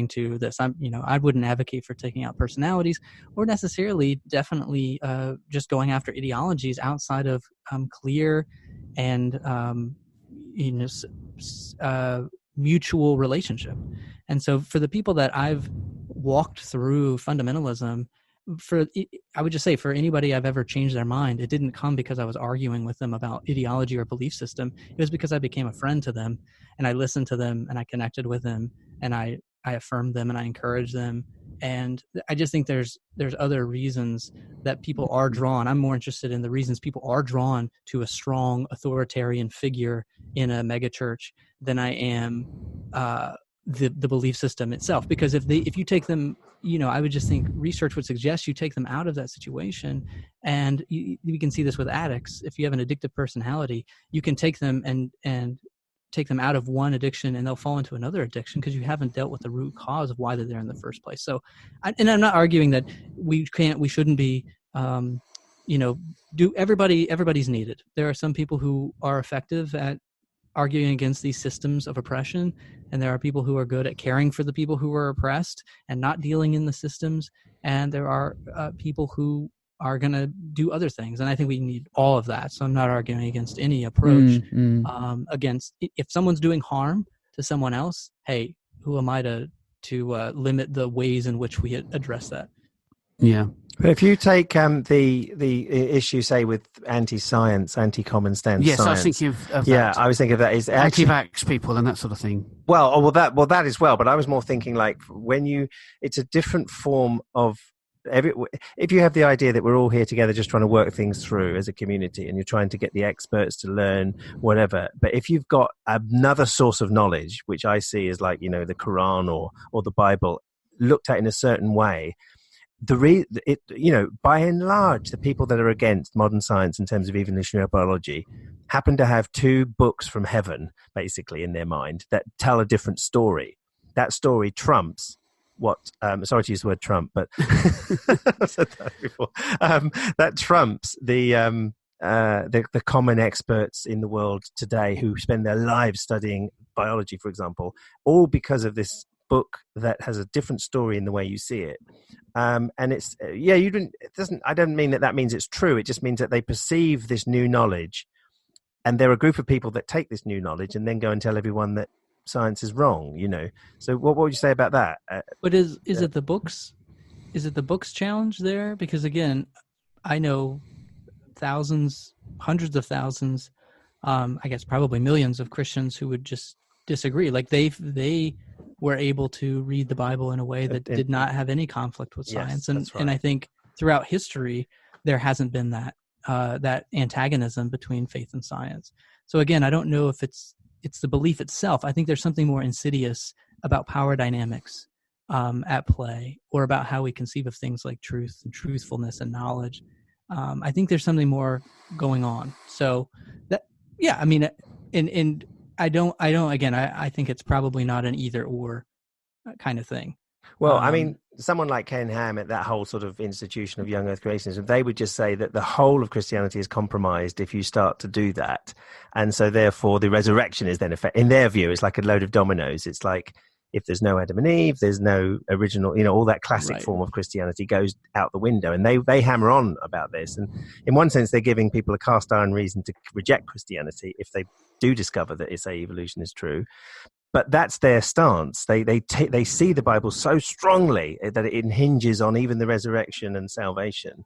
to this? I wouldn't advocate for taking out personalities or necessarily definitely just going after ideologies outside of clear and mutual relationship. And so for the people that I've walked through fundamentalism, I would just say, for anybody I've ever changed their mind, it didn't come because I was arguing with them about ideology or belief system. It was because I became a friend to them, and I listened to them, and I connected with them, and I affirmed them, and I encouraged them. And I just think there's other reasons that people are drawn. I'm more interested in the reasons people are drawn to a strong authoritarian figure in a megachurch than I am the belief system itself. Because if you take them, I would just think research would suggest you take them out of that situation. And you can see this with addicts. If you have an addictive personality, you can take them and take them out of one addiction and they'll fall into another addiction because you haven't dealt with the root cause of why they're there in the first place. So, and I'm not arguing that we shouldn't be everybody's needed. There are some people who are effective at arguing against these systems of oppression, and there are people who are good at caring for the people who are oppressed and not dealing in the systems, and there are people who are going to do other things, and I think we need all of that. So I'm not arguing against any approach. Against, if someone's doing harm to someone else, hey, who am I to limit the ways in which we address that? Yeah. But if you take the issue, say, with anti-science, anti-common sense yes, science, I was thinking of that. Yeah, I was thinking of that. Is actually anti-vax people and that sort of thing. Well, that as well. But I was more thinking like it's a different form of if you have the idea that we're all here together just trying to work things through as a community, and you're trying to get the experts to learn whatever. But if you've got another source of knowledge, which I see as like the Quran or the Bible, looked at in a certain way. By and large, the people that are against modern science in terms of evolutionary biology happen to have two books from heaven, basically, in their mind that tell a different story. That story trumps what? Sorry to use the word Trump, but I've said that before. That trumps the common experts in the world today who spend their lives studying biology, for example, all because of this book that has a different story in the way you see it. And it's I don't mean that means it's true. It just means that they perceive this new knowledge, and there are a group of people that take this new knowledge and then go and tell everyone that science is wrong. So what would you say about that? But is it the books? Is it the books challenge there? Because again, I know thousands, hundreds of thousands, I guess probably millions of Christians who would just disagree. Like they were able to read the Bible in a way that did not have any conflict with science. Yes, right. And I think throughout history, there hasn't been that antagonism between faith and science. So again, I don't know if it's the belief itself. I think there's something more insidious about power dynamics at play, or about how we conceive of things like truth and truthfulness and knowledge. I think there's something more going on. So that, yeah, I mean, and I think it's probably not an either or kind of thing. Well, I mean, someone like Ken Ham at that whole sort of institution of young earth creationism, they would just say that the whole of Christianity is compromised if you start to do that. And so therefore the resurrection is then, in their view, it's like a load of dominoes. It's like, if there's no Adam and Eve, there's no original, all that classic form of Christianity goes out the window. And they hammer on about this. And in one sense, they're giving people a cast iron reason to reject Christianity if they do discover that its evolution is true. But that's their stance. They see the Bible so strongly that it hinges on even the resurrection and salvation.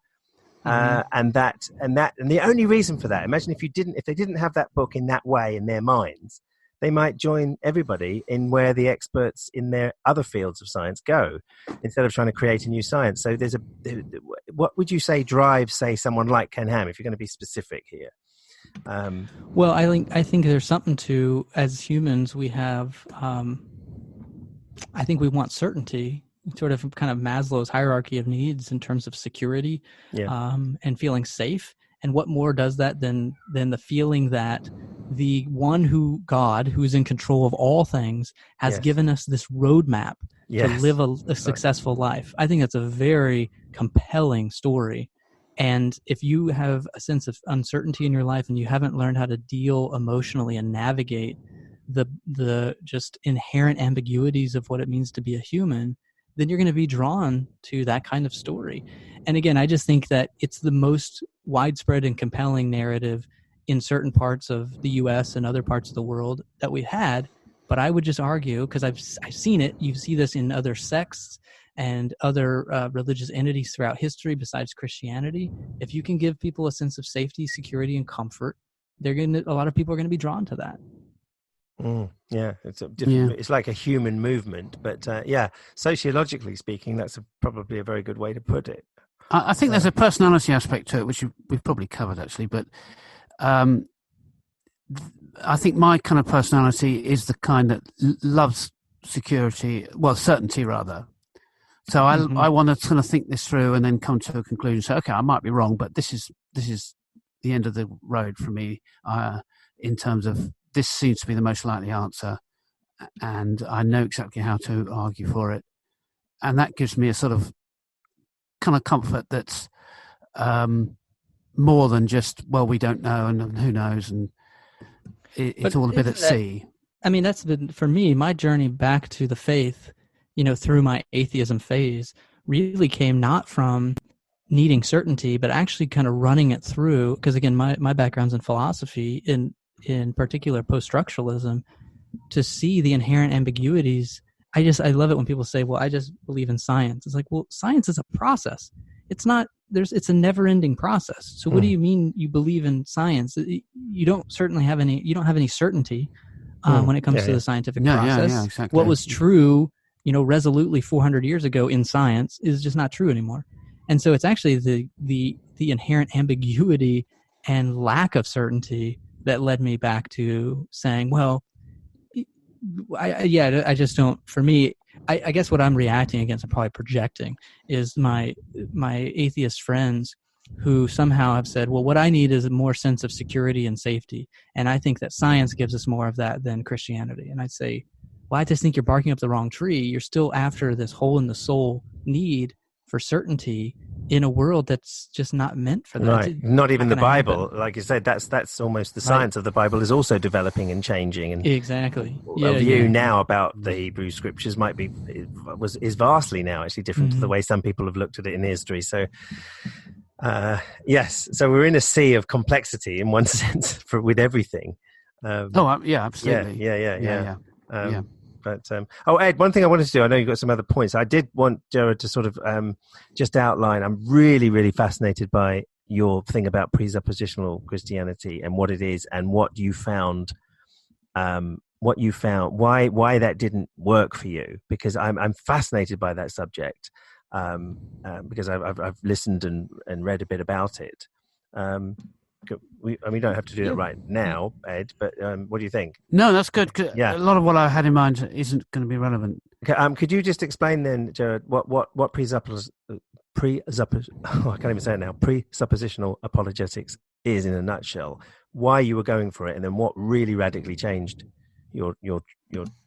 And the only reason for that, imagine if they didn't have that book in that way in their minds, they might join everybody in where the experts in their other fields of science go, instead of trying to create a new science. So what would you say drives, say, someone like Ken Ham, if you're going to be specific here? Well, I think there's something to, as humans, we have, I think we want certainty, sort of kind of Maslow's hierarchy of needs in terms of security, and feeling safe. And what more does that than the feeling that the one God, who's in control of all things, has given us this roadmap to live a successful life. I think that's a very compelling story. And if you have a sense of uncertainty in your life and you haven't learned how to deal emotionally and navigate the just inherent ambiguities of what it means to be a human, then you're going to be drawn to that kind of story. And again, I just think that it's the most widespread and compelling narrative in certain parts of the U.S. and other parts of the world that we've had. But I would just argue, because I've seen it, you see this in other sects and other religious entities throughout history besides Christianity. If you can give people a sense of safety, security, and comfort, a lot of people are going to be drawn to that. It's a different. It's like a human movement, but sociologically speaking, that's probably a very good way to put it. I think there's a personality aspect to it, which we've probably covered actually, but I think my kind of personality is the kind that loves certainty rather. So I want to kind of think this through and then come to a conclusion. So, okay, I might be wrong, but this is the end of the road for me in terms of this seems to be the most likely answer, and I know exactly how to argue for it, and that gives me a sort of kind of comfort that's more than just, well, we don't know and who knows, and it's all a bit at sea. I mean, that's been, for me, my journey back to the faith, through my atheism phase, really came not from needing certainty, but actually kind of running it through, because again, my background's in philosophy, in particular post-structuralism, to see the inherent ambiguities. I love it when people say, well, I just believe in science. It's like, well, science is a process. It's not, it's a never-ending process. So what do you mean you believe in science? You don't have any certainty when it comes to the scientific process. Yeah, exactly. What was true, resolutely 400 years ago in science is just not true anymore. And so it's actually the inherent ambiguity and lack of certainty that led me back to saying, well, I just don't, for me, I guess what I'm reacting against and probably projecting is my atheist friends who somehow have said, well, what I need is a more sense of security and safety. And I think that science gives us more of that than Christianity. And I'd say, well, I just think you're barking up the wrong tree. You're still after this hole in the soul need for certainty in a world that's just not meant for that. Right. Not even the Bible. Happen. Like you said, that's almost the science of the Bible is also developing and changing. And exactly. A view now about the Hebrew scriptures is vastly now actually different to the way some people have looked at it in history. So yes, so we're in a sea of complexity in one sense with everything. Absolutely. Yeah. But Ed, one thing I wanted to do, I know you've got some other points. I did want Jared to sort of just outline. I'm really, really fascinated by your thing about presuppositional Christianity and what it is and what you found, why that didn't work for you. Because I'm fascinated by that subject because I've listened and read a bit about it. We don't have to do that right now, Ed, but what do you think? No, that's good. A lot of what I had in mind isn't going to be relevant. Okay, could you just explain then, Jared, what presuppositional apologetics is in a nutshell, why you were going for it, and then what really radically changed your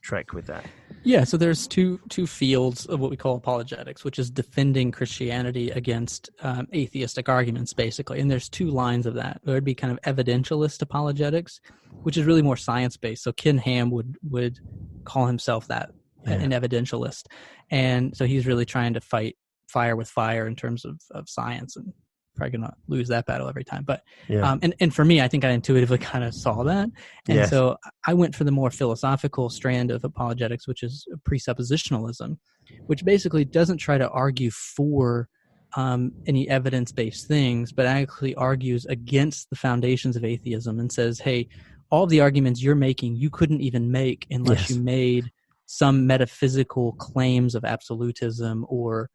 trek with that? Yeah, so there's two fields of what we call apologetics, which is defending Christianity against atheistic arguments, basically. And there's two lines of that. There would be kind of evidentialist apologetics, which is really more science-based. So Ken Ham would call himself that, an evidentialist. And so he's really trying to fight fire with fire in terms of science, and probably gonna lose that battle every time. But and for me, I think I intuitively kind of saw that, and so I went for the more philosophical strand of apologetics, which is presuppositionalism, which basically doesn't try to argue for any evidence-based things, but actually argues against the foundations of atheism and says, hey, all the arguments you're making you couldn't even make unless you made some metaphysical claims of absolutism or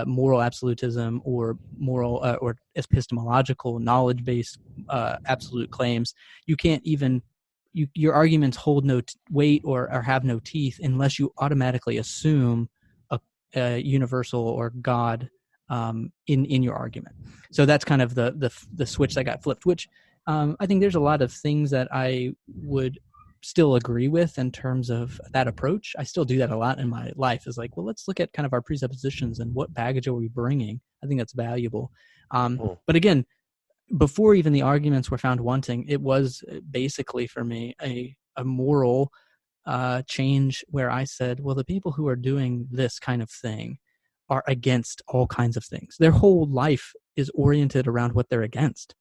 moral absolutism or moral or epistemological knowledge-based absolute claims. You can't even your arguments hold no weight or have no teeth unless you automatically assume a universal or God in your argument. So that's kind of the switch that got flipped, which I think there's a lot of things that I would still agree with in terms of that approach. I still do that a lot in my life, is like, well, let's look at kind of our presuppositions and what baggage are we bringing. I think that's valuable. But again, before even the arguments were found wanting, it was basically for me a moral change where I said, well, the people who are doing this kind of thing are against all kinds of things. Their whole life is oriented around what they're against.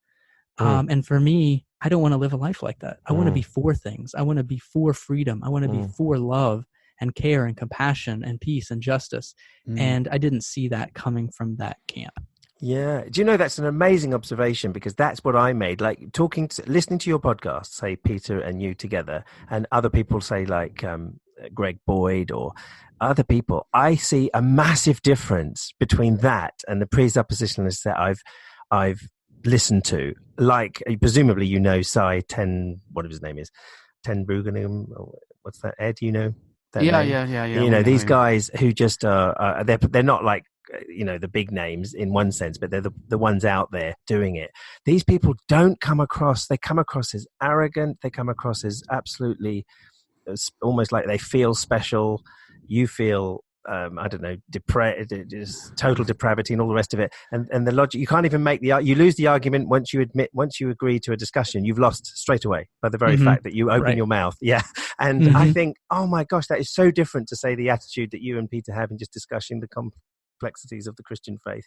And for me, I don't want to live a life like that. I want to be for things. I want to be for freedom. I want to be for love and care and compassion and peace and justice. And I didn't see that coming from that camp. Yeah. Do you know, that's an amazing observation, because that's what I made, like listening to your podcast, say Peter and you together, and other people say like Greg Boyd or other people. I see a massive difference between that and the presuppositionalists that I've listened to, like presumably Cy whatever his name is, Ten Brueggemann, what's that, Ed, you know that name? You know, these guys who just they're not like the big names in one sense, but they're the ones out there doing it. These people don't come across, they come across as arrogant, they come across as absolutely almost like they feel special. You feel I don't know, just total depravity and all the rest of it. And the logic, you can't even make you lose the argument once you agree to a discussion, you've lost straight away by the very fact that you open your mouth. Yeah. And I think, oh my gosh, that is so different to say the attitude that you and Peter have in just discussing the complexities of the Christian faith.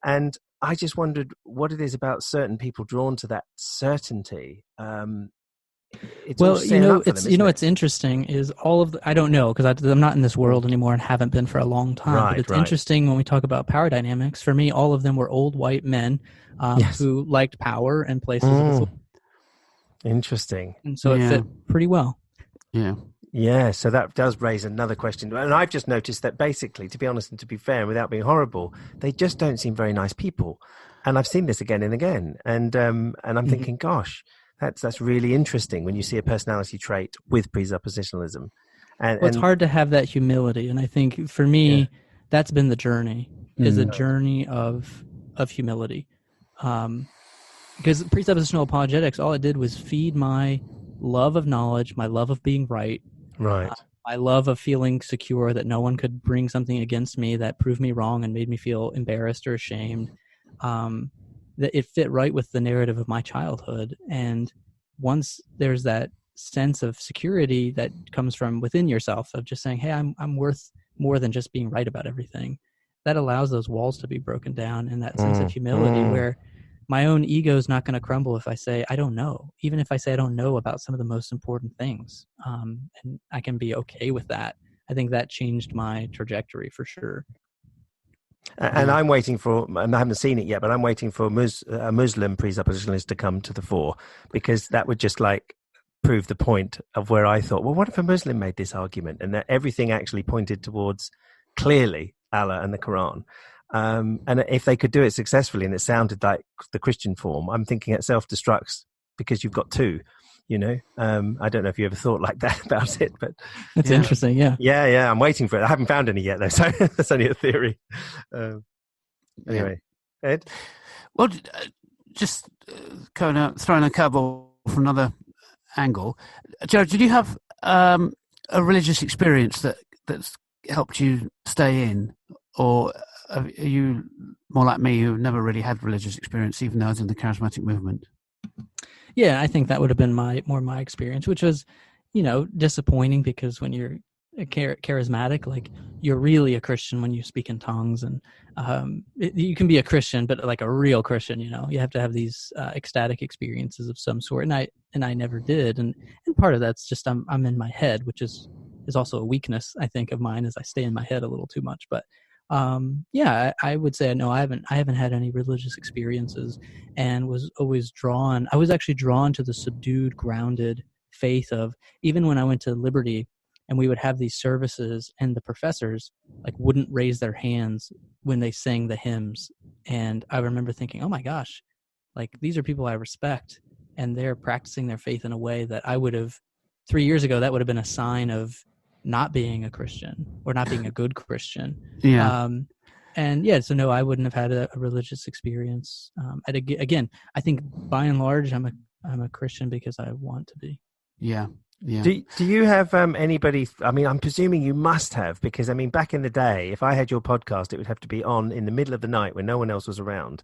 And I just wondered what it is about certain people drawn to that certainty. It's interesting is all of I don't know because I'm not in this world anymore and haven't been for a long time. But it's interesting when we talk about power dynamics. For me, all of them were old white men who liked power and places of authority. Interesting. And so it fit pretty well. Yeah. Yeah, so that does raise another question. And I've just noticed that basically, to be honest and to be fair and without being horrible, they just don't seem very nice people. And I've seen this again and again. And I'm thinking, gosh, that's really interesting when you see a personality trait with presuppositionalism. And it's hard to have that humility. And I think for me, that's been the journey, is a journey of humility. Because presuppositional apologetics, all it did was feed my love of knowledge, my love of being right. Right. My love of feeling secure that no one could bring something against me that proved me wrong and made me feel embarrassed or ashamed. That it fit right with the narrative of my childhood. And once there's that sense of security that comes from within yourself of just saying, hey, I'm worth more than just being right about everything, that allows those walls to be broken down, and that sense of humility where my own ego is not going to crumble if I say, I don't know. Even if I say I don't know about some of the most important things, and I can be okay with that. I think that changed my trajectory for sure. And I'm waiting for, and I haven't seen it yet, but I'm waiting for a Muslim presuppositionalist to come to the fore, because that would just like prove the point of where I thought, well, what if a Muslim made this argument and that everything actually pointed towards clearly Allah and the Quran? And if they could do it successfully and it sounded like the Christian form, I'm thinking it self-destructs because you've got two. You know, I don't know if you ever thought like that about it, but it's interesting. Yeah. I'm waiting for it. I haven't found any yet, though, so that's only a theory. Anyway, Ed. Well, just throwing a curveball from another angle. Jared, did you have a religious experience that's helped you stay in, or are you more like me who never really had religious experience, even though I was in the charismatic movement? Yeah, I think that would have been my experience, which was, disappointing because when you're charismatic, like you're really a Christian when you speak in tongues, and you can be a Christian, but like a real Christian, you have to have these ecstatic experiences of some sort, and I never did, and part of that's just I'm in my head, which is also a weakness I think of mine, as I stay in my head a little too much, but. I would say no. I haven't had any religious experiences, and was always drawn. I was actually drawn to the subdued, grounded faith of, even when I went to Liberty, and we would have these services, and the professors like wouldn't raise their hands when they sang the hymns, and I remember thinking, oh my gosh, like these are people I respect, and they're practicing their faith in a way that I would have 3 years ago. That would have been a sign of not being a Christian or not being a good Christian. So no, I wouldn't have had a religious experience. Again, I think by and large, I'm a Christian because I want to be. Yeah. Do you have anybody? I mean, I'm presuming you must have, because I mean, back in the day, if I had your podcast, it would have to be on in the middle of the night when no one else was around.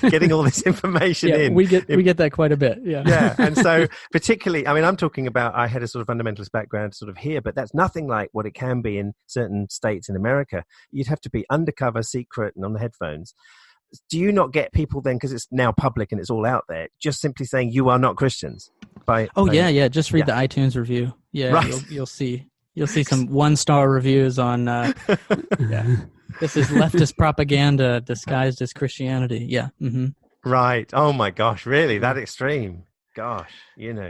Getting all this information in. We get that quite a bit. Yeah. And so particularly, I mean, I'm talking about, I had a sort of fundamentalist background sort of here, but that's nothing like what it can be in certain states in America. You'd have to be undercover, secret, and on the headphones. Do you not get people then, because it's now public and it's all out there, just simply saying you are not Christians? Just read the iTunes review. Yeah, right. You'll see some 1-star reviews on. This is leftist propaganda disguised as Christianity. Yeah. Mm-hmm. Right. Oh my gosh. Really? That extreme? Gosh.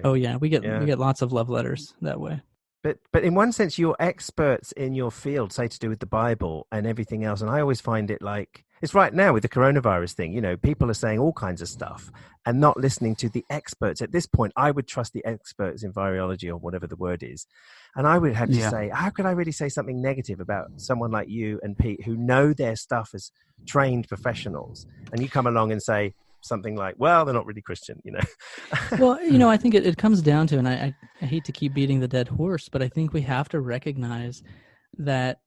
Oh yeah. We get lots of love letters that way. But in one sense, you're experts in your field, say to do with the Bible and everything else. And I always find it like, it's right now with the coronavirus thing, people are saying all kinds of stuff and not listening to the experts. At this point, I would trust the experts in virology or whatever the word is. And I would have to say, how could I really say something negative about someone like you and Pete, who know their stuff as trained professionals? And you come along and say, something like, well, they're not really Christian, Well, I think it comes down to, and I hate to keep beating the dead horse, but I think we have to recognize that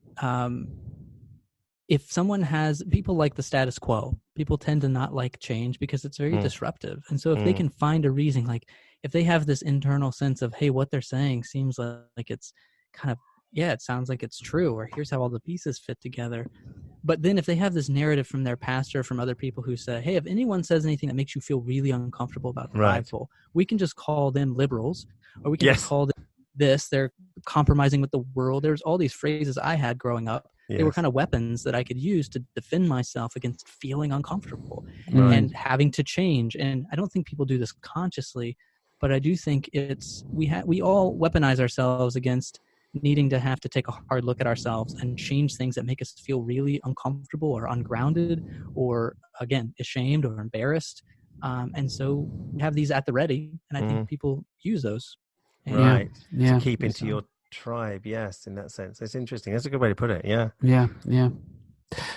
if someone has, people like the status quo, people tend to not like change because it's very disruptive. And so if they can find a reason, like if they have this internal sense of, hey, what they're saying seems like it's kind of, it sounds like it's true, or here's how all the pieces fit together. But then if they have this narrative from their pastor, from other people who say, hey, if anyone says anything that makes you feel really uncomfortable about the Bible, we can just call them liberals, or we can just call them this, they're compromising with the world. There's all these phrases I had growing up. They were kind of weapons that I could use to defend myself against feeling uncomfortable and having to change. And I don't think people do this consciously, but I do think we all weaponize ourselves against needing to have to take a hard look at ourselves and change things that make us feel really uncomfortable or ungrounded or, again, ashamed or embarrassed. And so we have these at the ready, and I think people use those. To keep into your tribe, in that sense. It's interesting. That's a good way to put it. Yeah.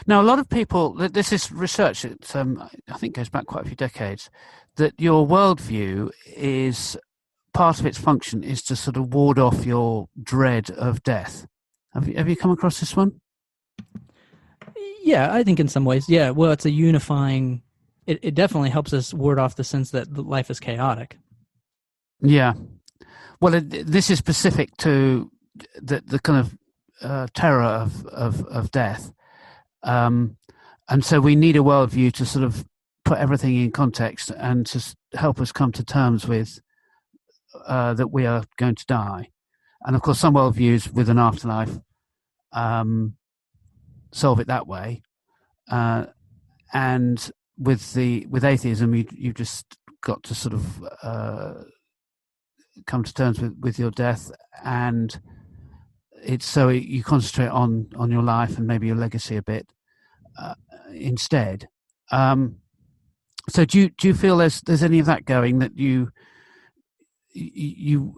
Now, a lot of people, this is research, it's, I think goes back quite a few decades, that your worldview is, part of its function is to sort of ward off your dread of death. Have you come across this one? Yeah, I think in some ways, well, it's a unifying, it definitely helps us ward off the sense that life is chaotic. Yeah. Well, this is specific to the kind of terror of death. And so we need a worldview to sort of put everything in context and to help us come to terms with that we are going to die. And of course, some worldviews with an afterlife solve it that way. And with atheism, you just got to sort of come to terms with your death, and it's so you concentrate on your life and maybe your legacy a bit instead. So do you feel there's any of that going, that you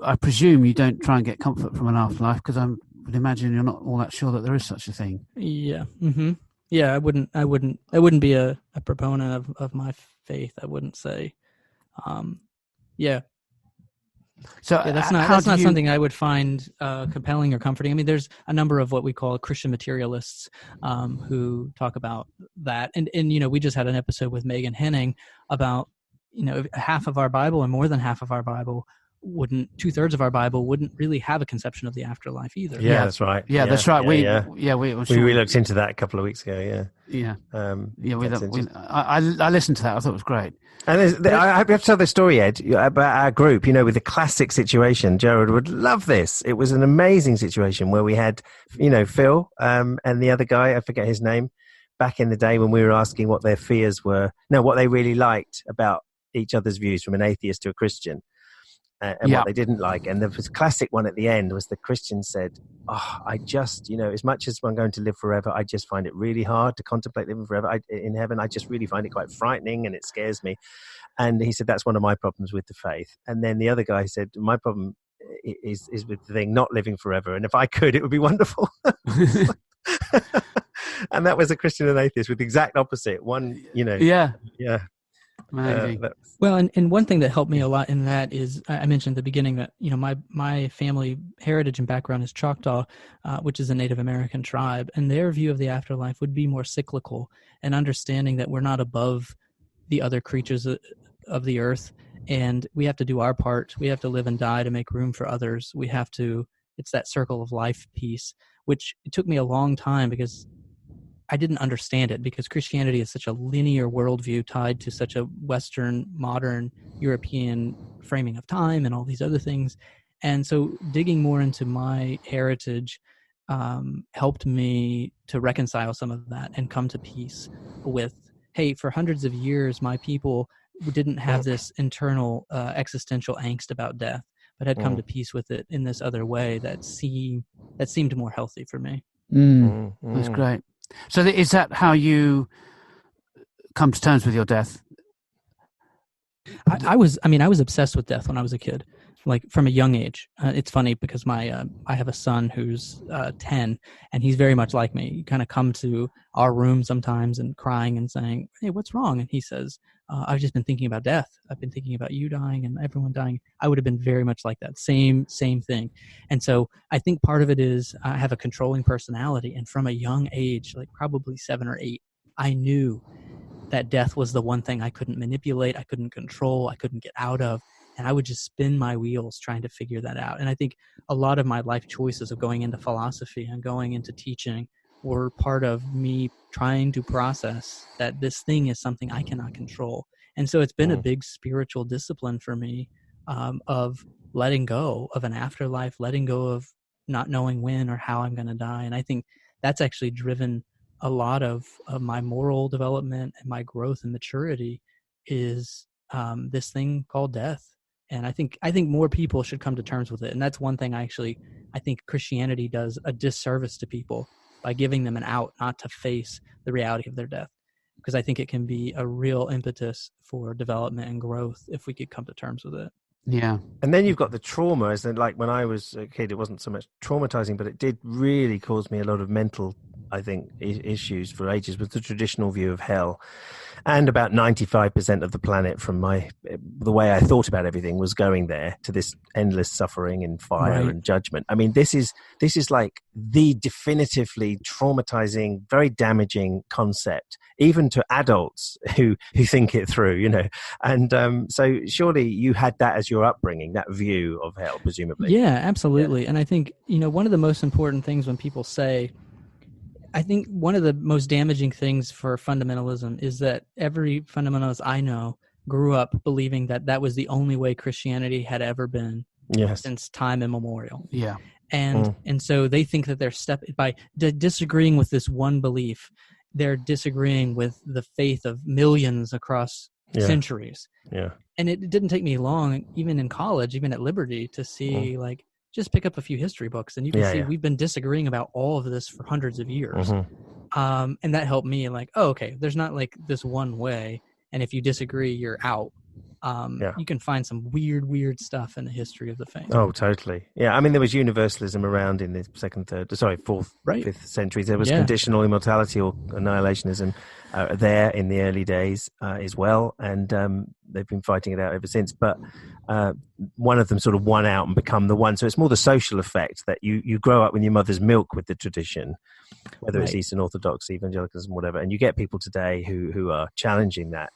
I presume you don't try and get comfort from an afterlife, because I would imagine you're not all that sure that there is such a thing. Yeah. Mm-hmm. Yeah, I wouldn't be a proponent of my faith. I wouldn't say. So that's not something I would find compelling or comforting. I mean, there's a number of what we call Christian materialists who talk about that, and we just had an episode with Megan Henning about half of our Bible, and more than half of our Bible, 2/3 of our Bible wouldn't really have a conception of the afterlife either. Yeah, that's right. Yeah, that's right. We looked into that a couple of weeks ago. I listened to that. I thought it was great. And I have to tell the story, Ed, about our group. With the classic situation. Jared would love this. It was an amazing situation where we had, Phil and the other guy, I forget his name, back in the day when we were asking what their fears were, what they really liked about each other's views from an atheist to a Christian. And what they didn't like. And the classic one at the end was the Christian said, I just, as much as I'm going to live forever, I just find it really hard to contemplate living forever in heaven. I just really find it quite frightening and it scares me. And he said, that's one of my problems with the faith. And then the other guy said, my problem is with the thing, not living forever. And if I could, it would be wonderful. And that was a Christian and atheist with the exact opposite. One, Yeah. Well, and one thing that helped me a lot in that is, I mentioned at the beginning that my family heritage and background is Choctaw, which is a Native American tribe, and their view of the afterlife would be more cyclical, and understanding that we're not above the other creatures of the earth, and we have to do our part. We have to live and die to make room for others. It's that circle of life piece, which it took me a long time because I didn't understand it, because Christianity is such a linear worldview tied to such a Western, modern, European framing of time and all these other things. And so digging more into my heritage helped me to reconcile some of that and come to peace with, hey, for hundreds of years, my people didn't have this internal existential angst about death, but had come to peace with it in this other way that seemed more healthy for me. That's great. So is that how you come to terms with your death? I was obsessed with death when I was a kid. like from a young age. It's funny because I have a son who's 10, and he's very much like me. You kind of come to our room sometimes and crying and saying, "Hey, what's wrong?" And he says, "I've just been thinking about death. I've been thinking about you dying and everyone dying." I would have been very much like that. Same thing. And so I think part of it is I have a controlling personality, and from a young age, like probably 7 or 8, I knew that death was the one thing I couldn't manipulate, I couldn't control, I couldn't get out of. And I would just spin my wheels trying to figure that out. And I think a lot of my life choices of going into philosophy and going into teaching were part of me trying to process that this thing is something I cannot control. And so it's been a big spiritual discipline for me, of letting go of an afterlife, letting go of not knowing when or how I'm going to die. And I think that's actually driven a lot of my moral development and my growth and maturity is this thing called death. And I think more people should come to terms with it. And that's one thing I think Christianity does a disservice to people by giving them an out not to face the reality of their death. Because I think it can be a real impetus for development and growth if we could come to terms with it. Yeah. And then you've got the trauma, as in, like when I was a kid, it wasn't so much traumatizing, but it did really cause me a lot of mental, I think, issues for ages with the traditional view of hell. And about 95% of the planet, from the way I thought about everything, was going there to this endless suffering and fire and judgment. I mean, this is like the definitively traumatizing, very damaging concept, even to adults who think it through, you know. And so surely you had that as your upbringing, that view of hell, presumably. Yeah, absolutely. Yeah. And I think, one of the most important things when people say, I think one of the most damaging things for fundamentalism is that every fundamentalist I know grew up believing that that was the only way Christianity had ever been since time immemorial. Yeah. And so they think that by disagreeing with this one belief, they're disagreeing with the faith of millions across centuries. Yeah. And it didn't take me long, even in college, even at Liberty, to see just pick up a few history books and you can see we've been disagreeing about all of this for hundreds of years. And that helped me okay, there's not like this one way. And if you disagree, you're out. You can find some weird stuff in the history of the faith. Oh, totally. Yeah. I mean, there was universalism around in the 4th, 5th centuries. There was conditional immortality or annihilationism there in the early days as well. And they've been fighting it out ever since. But one of them sort of won out and become the one. So it's more the social effect that you grow up with your mother's milk with the tradition, whether it's Eastern Orthodox, evangelicalism, whatever. And you get people today who are challenging that.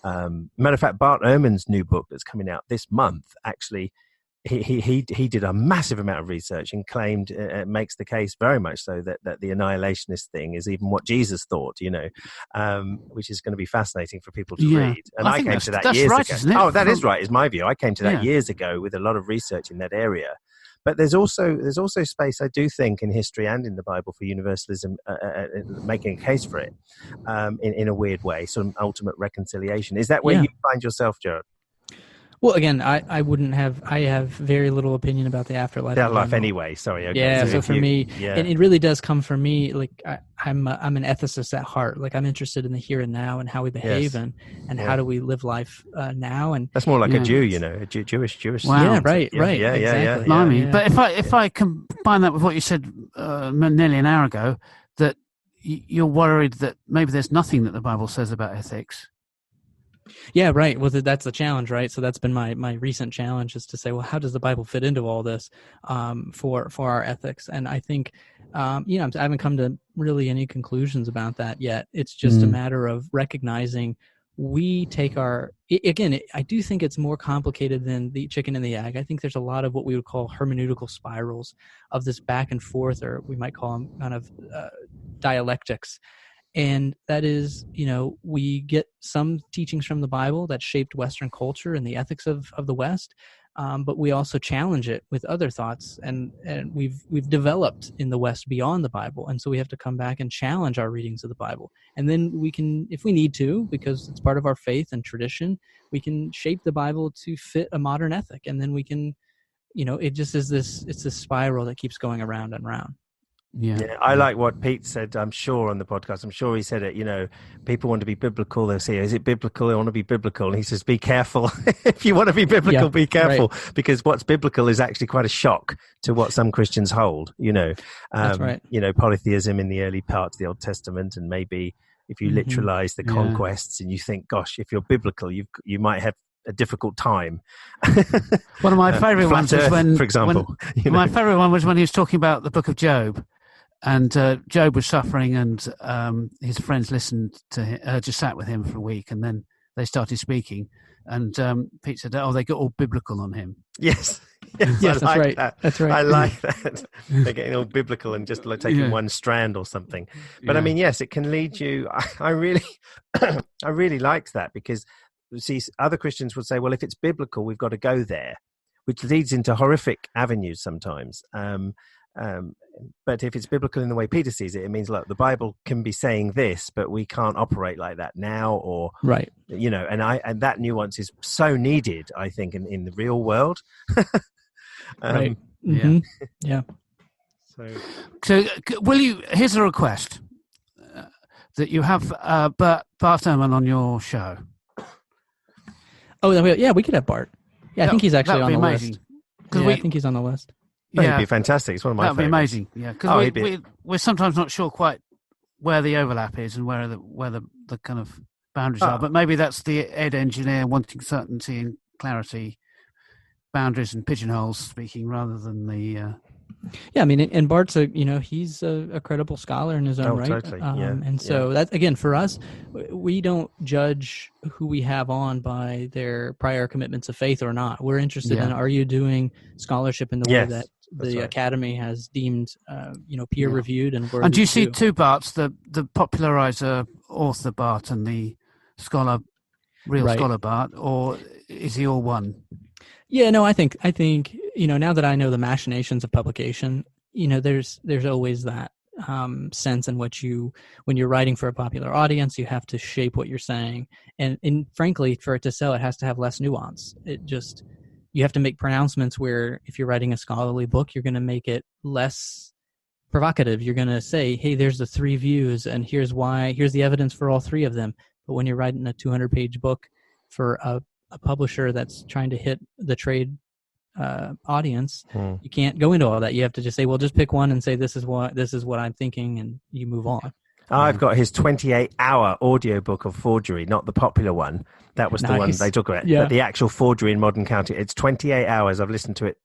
Matter of fact, Bart Ehrman's new book that's coming out this month, actually, he did a massive amount of research and claimed makes the case very much so that the annihilationist thing is even what Jesus thought, which is going to be fascinating for people to read. And I came to that years ago. Isn't it? Oh, that is right, is my view. I came to that years ago with a lot of research in that area. But there's also space, I do think, in history and in the Bible for universalism, making a case for it in a weird way, some ultimate reconciliation. Is that where you find yourself, Jared? Well, again, I have very little opinion about the afterlife. That life anyway, sorry. Okay. Yeah, so for me, and it really does come from me, like I'm an ethicist at heart. Like I'm interested in the here and now and how we behave and how do we live life now. And that's more like a Jew, a Jewish. Wow. Yeah, right. Yeah, exactly. Yeah. But if I combine that with what you said nearly an hour ago, that you're worried that maybe there's nothing that the Bible says about ethics. Yeah, right. Well, that's the challenge, right? So that's been my recent challenge, is to say, well, how does the Bible fit into all this for our ethics? And I think, I haven't come to really any conclusions about that yet. It's just a matter of recognizing we take I do think it's more complicated than the chicken and the egg. I think there's a lot of what we would call hermeneutical spirals of this back and forth, or we might call them kind of dialectics. And that is, we get some teachings from the Bible that shaped Western culture and the ethics of the West, but we also challenge it with other thoughts, and we've developed in the West beyond the Bible, and so we have to come back and challenge our readings of the Bible, and then we can, if we need to, because it's part of our faith and tradition, we can shape the Bible to fit a modern ethic, and then we can, it just is this spiral that keeps going around and around. Yeah, I like what Pete said, I'm sure, on the podcast. I'm sure he said it, people want to be biblical. They'll say, is it biblical? They want to be biblical. And he says, be careful. If you want to be biblical, be careful. Right. Because what's biblical is actually quite a shock to what some Christians hold, That's right. Polytheism in the early part of the Old Testament. And maybe if you literalize the conquests and you think, gosh, if you're biblical, you might have a difficult time. One of my favorite ones was for example. My favorite one was when he was talking about the book of Job. And Job was suffering, and his friends listened to him, just sat with him for a week, and then they started speaking. And Pete said, "Oh, they got all biblical on him." Yes, that's right. That's right. I like that. They're getting all biblical and just like taking one strand or something. But I mean, yes, it can lead you. I really, I really liked that, because see, other Christians would say, "Well, if it's biblical, we've got to go there," which leads into horrific avenues sometimes. But if it's biblical in the way Peter sees it, it means, look, the Bible can be saying this, but we can't operate like that now, or right, and that nuance is so needed, I think, in the real world. Right. Mm-hmm. Yeah. So, will you? Here's a request that you have Bart Ehrman on your show. Oh, yeah, we could have Bart. Yeah, I think he's actually on the amazing. List. Yeah, I think he's on the list. That'd be fantastic. It's one of my favorites. That'd be amazing. Yeah, because we're sometimes not sure quite where the overlap is and where the kind of boundaries are. But maybe that's the ed engineer wanting certainty and clarity, boundaries and pigeonholes speaking, rather than the. Yeah, I mean, and Bart's he's a credible scholar in his own right. Totally. And so that, again, for us, we don't judge who we have on by their prior commitments of faith or not. We're interested in, are you doing scholarship in the way that the Academy has deemed, peer reviewed and worthy. And do you see two Barts, the popularizer author Bart and the scholar, scholar Bart, or is he all one? Yeah, no, I think now that I know the machinations of publication, there's always that sense in which when you're writing for a popular audience, you have to shape what you're saying, and frankly, for it to sell, it has to have less nuance. You have to make pronouncements where, if you're writing a scholarly book, you're going to make it less provocative. You're going to say, hey, there's the 3 views, and here's the evidence for all 3 of them. But when you're writing a 200-page book for a publisher that's trying to hit the trade audience, you can't go into all that. You have to just say, well, just pick one and say, this is what I'm thinking, and you move on. I've got his 28-hour audiobook of forgery, not the popular one. That was the one they talk about. Yeah. But the actual forgery in modern county. It's 28 hours. I've listened to it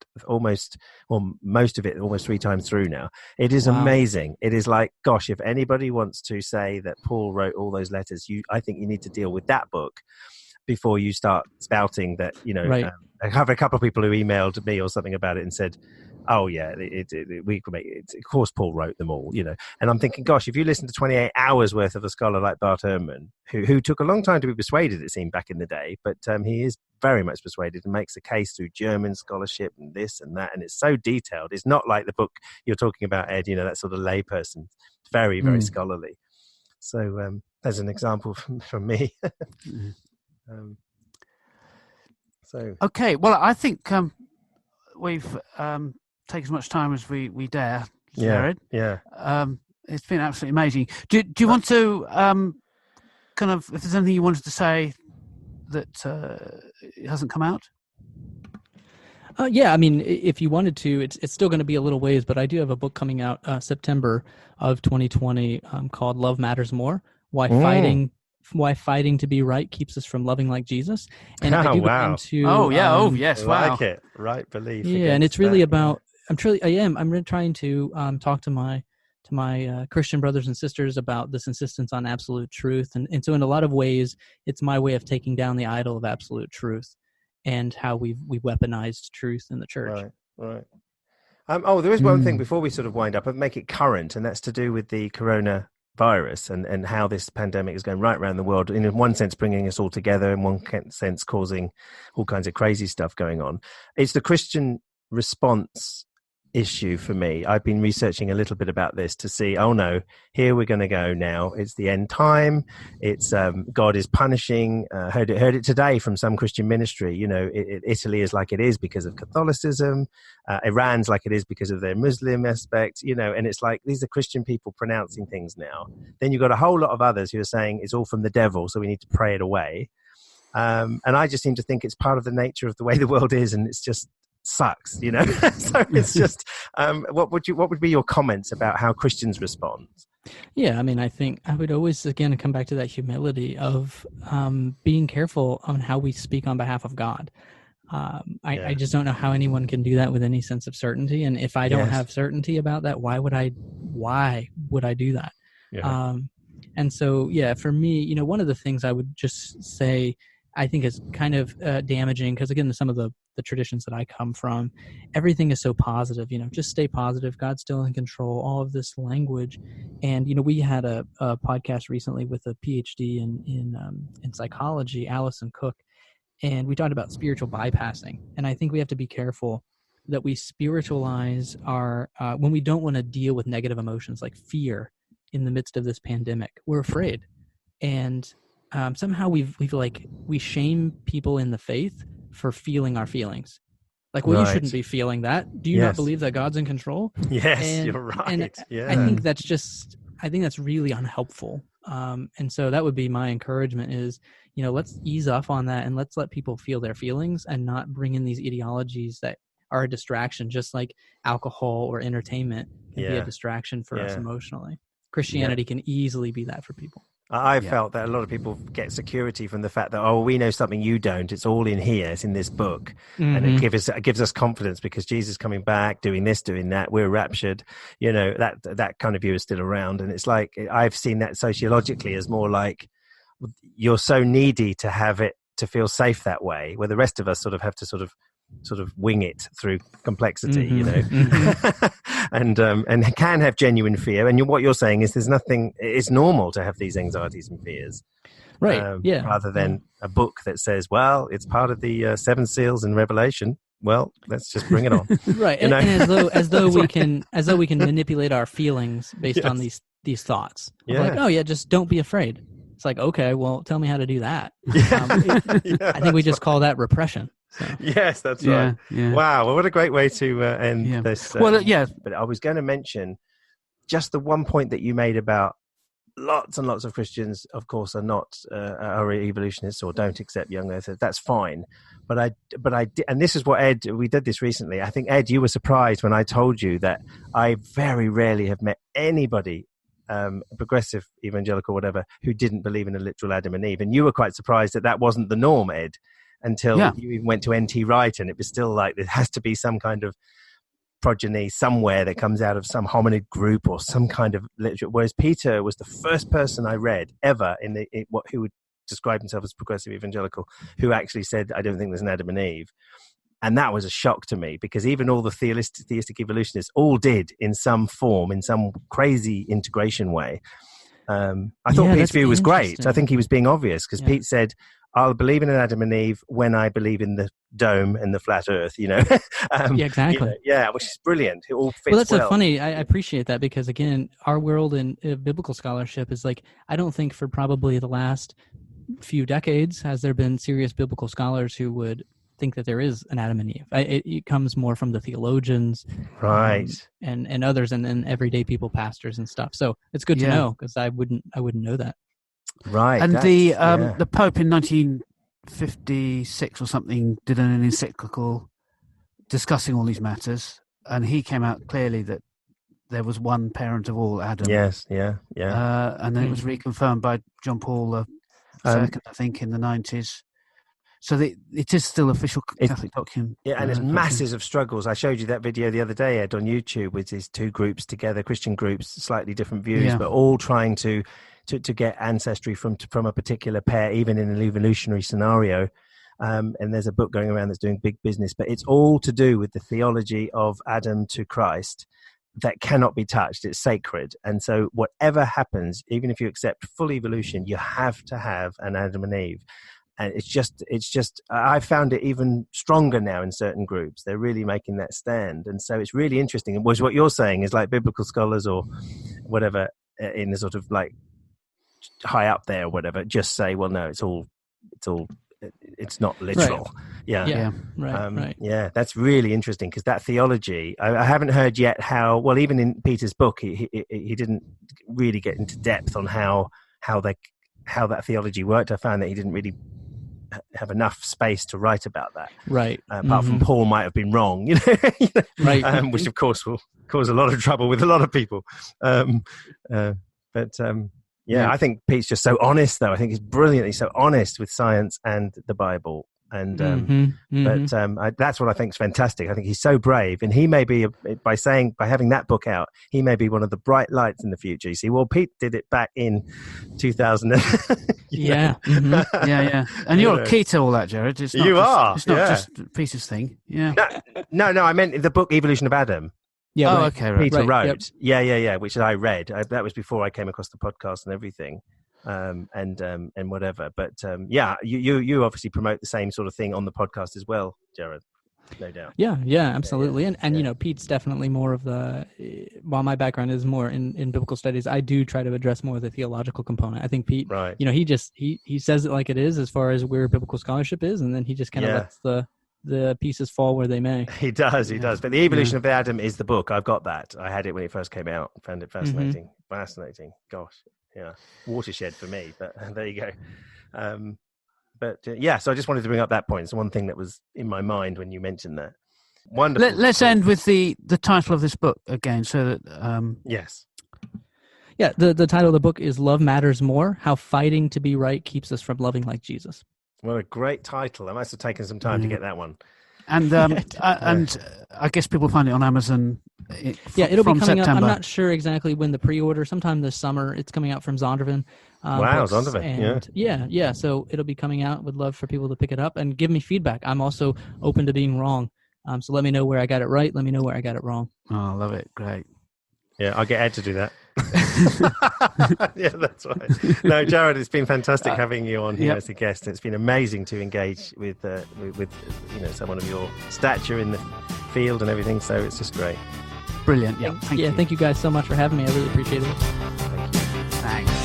most of it almost 3 times through now. It is amazing. It is like, gosh, if anybody wants to say that Paul wrote all those letters, I think you need to deal with that book before you start spouting that, Right. I have a couple of people who emailed me or something about it and said, oh yeah, we could make it. Of course, Paul wrote them all, And I'm thinking, gosh, if you listen to 28 hours worth of a scholar like Bart Ehrman, who took a long time to be persuaded, it seemed, back in the day, but he is very much persuaded and makes a case through German scholarship and this and that, and it's so detailed. It's not like the book you're talking about, Ed. That sort of layperson. It's very, very scholarly. So there's an example from me. Okay, well, I think we've take as much time as we dare, Jared. Yeah. It's been absolutely amazing. Do you want to kind of, if there's anything you wanted to say that it hasn't come out? Yeah, I mean, if you wanted to, it's still going to be a little ways, but I do have a book coming out September of 2020 called Love Matters More: Why Fighting to be Right Keeps Us from Loving Like Jesus. And I do go into yes, wow. Like it, right belief. Yeah, and it's really about. I'm really trying to talk to my Christian brothers and sisters about this insistence on absolute truth, and so in a lot of ways, it's my way of taking down the idol of absolute truth, and how we weaponized truth in the church. Right. There is one thing before we sort of wind up and make it current, and that's to do with the coronavirus and how this pandemic is going right around the world. In one sense, bringing us all together; in one sense, causing all kinds of crazy stuff going on. It's the Christian response issue for me. I've been researching a little bit about this to see, oh no, here we're going to go now. It's the end time. It's God is punishing. Heard it today from some Christian ministry. You know, Italy is like it is because of Catholicism. Iran's like it is because of their Muslim aspect. You know, and it's like these are Christian people pronouncing things now. Then you've got a whole lot of others who are saying it's all from the devil, so we need to pray it away. And I just seem to think it's part of the nature of the way the world is, and it's just sucks, you know. So it's just what would be your comments about how Christians respond? Yeah, I mean, I think I would always again come back to that humility of being careful on how we speak on behalf of God. I just don't know how anyone can do that with any sense of certainty, and if I don't have certainty about that, why would I do that? And so for me, you know, one of the things I would just say I think is kind of damaging, because again, some of the traditions that I come from, everything is so positive, you know, just stay positive. God's still in control, all of this language. And, you know, we had a podcast recently with a PhD in psychology, Allison Cook, and we talked about spiritual bypassing. And I think we have to be careful that we spiritualize our, when we don't want to deal with negative emotions like fear in the midst of this pandemic, we're afraid. And somehow we shame people in the faith for feeling our feelings. Like, well, you shouldn't be feeling that. Do you not believe that God's in control? Yes, you're right. And I think that's really unhelpful. And so that would be my encouragement is, you know, let's ease off on that and let's let people feel their feelings and not bring in these ideologies that are a distraction, just like alcohol or entertainment can be a distraction for us emotionally. Christianity can easily be that for people. I felt that a lot of people get security from the fact that, oh, we know something you don't. It's all in here. It's in this book. And it gives us confidence because Jesus is coming back, doing this, doing that. We're raptured. You know, that kind of view is still around. And it's like, I've seen that sociologically as more like you're so needy to have it, to feel safe that way, where the rest of us sort of have to sort of wing it through complexity, you know, and can have genuine fear. And what you're saying is it's normal to have these anxieties and fears. Right. Rather than a book that says, well, it's part of the 7 seals in Revelation. Well, let's just bring it on. Right. And as though we can manipulate our feelings based on these thoughts. Like, oh yeah, just don't be afraid. It's like, okay, well, tell me how to do that. I think we just call that repression. So. Yes, that's right. Yeah. Wow, well, what a great way to end this. But I was going to mention just the one point that you made about lots and lots of Christians, of course, are evolutionists or don't accept young Earth. That's fine. But I did, and this is what Ed, we did this recently. I think, Ed, you were surprised when I told you that I very rarely have met anybody, progressive, evangelical, whatever, who didn't believe in a literal Adam and Eve. And you were quite surprised that wasn't the norm, Ed, until you even went to N.T. Wright, and it was still like there has to be some kind of progeny somewhere that comes out of some hominid group or some kind of literature. Whereas Peter was the first person I read ever who would describe himself as progressive evangelical, who actually said, I don't think there's an Adam and Eve. And that was a shock to me, because even all the theistic evolutionists all did in some form, in some crazy integration way. I thought Pete's view was great. I think he was being obvious, because Pete said, I'll believe in an Adam and Eve when I believe in the dome and the flat earth, you know. Exactly. You know, which is brilliant. It all fits well. That's so funny. I appreciate that, because, again, our world in biblical scholarship is like, I don't think for probably the last few decades has there been serious biblical scholars who would think that there is an Adam and Eve. It comes more from the theologians, right, and others, and then everyday people, pastors and stuff. So it's good to know, because I wouldn't know that. Right. And the Pope in 1956 or something did an encyclical discussing all these matters, and he came out clearly that there was one parent of all, Adam. Yes, yeah. And then it was reconfirmed by John Paul II, I think, in the 90s. So it is still official Catholic document. Yeah, and there's masses of struggles. I showed you that video the other day, Ed, on YouTube, with these 2 groups together, Christian groups, slightly different views, but all trying to get ancestry from a particular pair, even in an evolutionary scenario. And there's a book going around that's doing big business, but it's all to do with the theology of Adam to Christ that cannot be touched. It's sacred. And so whatever happens, even if you accept full evolution, you have to have an Adam and Eve. And it's just I found it even stronger now in certain groups. They're really making that stand. And so it's really interesting. And what you're saying is like biblical scholars or whatever in the sort of like high up there or whatever, just say, well, no, it's not literal. Right. Right. Yeah, that's really interesting because that theology, I haven't heard yet how, well, even in Peter's book, he didn't really get into depth on how that theology worked. I found that he didn't really have enough space to write about that. Right. Apart from Paul might have been wrong, right. Which of course will cause a lot of trouble with a lot of people. Yeah, I think Pete's just so honest, though. I think he's brilliantly so honest with science and the Bible. And but that's what I think is fantastic. I think he's so brave, and he may be by having that book out, he may be one of the bright lights in the future. You see, well, Pete did it back in 2000. Yeah, yeah. And you're key to all that, Jared. It's not It's not just Peter's thing. Yeah. No. I meant the book Evolution of Adam. Yeah. Oh, okay. Right. Peter wrote. Yep. Yeah. Which I read. That was before I came across the podcast and everything. And whatever, but you obviously promote the same sort of thing on the podcast as well, Jared, no doubt. Yeah, absolutely. And Pete's definitely more of the, while my background is more in biblical studies, I do try to address more of the theological component. I think Pete, right, he says it like it is as far as where biblical scholarship is, and then he just kind of lets the pieces fall where they may. He does. But the Evolution of Adam is the book. I've got that. I had it when it first came out. Found it fascinating. Fascinating. Gosh. Yeah, watershed for me, but there you go. So I just wanted to bring up that point. It's one thing that was in my mind when you mentioned that. Wonderful. Let's end with the title of this book again, so that yes. Yeah, the title of the book is Love Matters More, How Fighting to Be Right Keeps Us from Loving Like Jesus. What a great title. I must have taken some time to get that one. And and I guess people find it on Amazon. It'll be coming September. out. I'm not sure exactly when the pre-order. Sometime this summer. It's coming out from Zondervan. Wow, Zondervan! Yeah. So it'll be coming out. Would love for people to pick it up and give me feedback. I'm also open to being wrong. So let me know where I got it right. Let me know where I got it wrong. Oh, I love it. Great. Yeah, I'll get Ed to do that. Yeah, that's right. No, Jared, it's been fantastic having you on here as a guest. It's been amazing to engage with someone of your stature in the field and everything. So it's just great. Brilliant. Yeah. Thank you. Thank you guys so much for having me. I really appreciate it. Thank you. Thanks.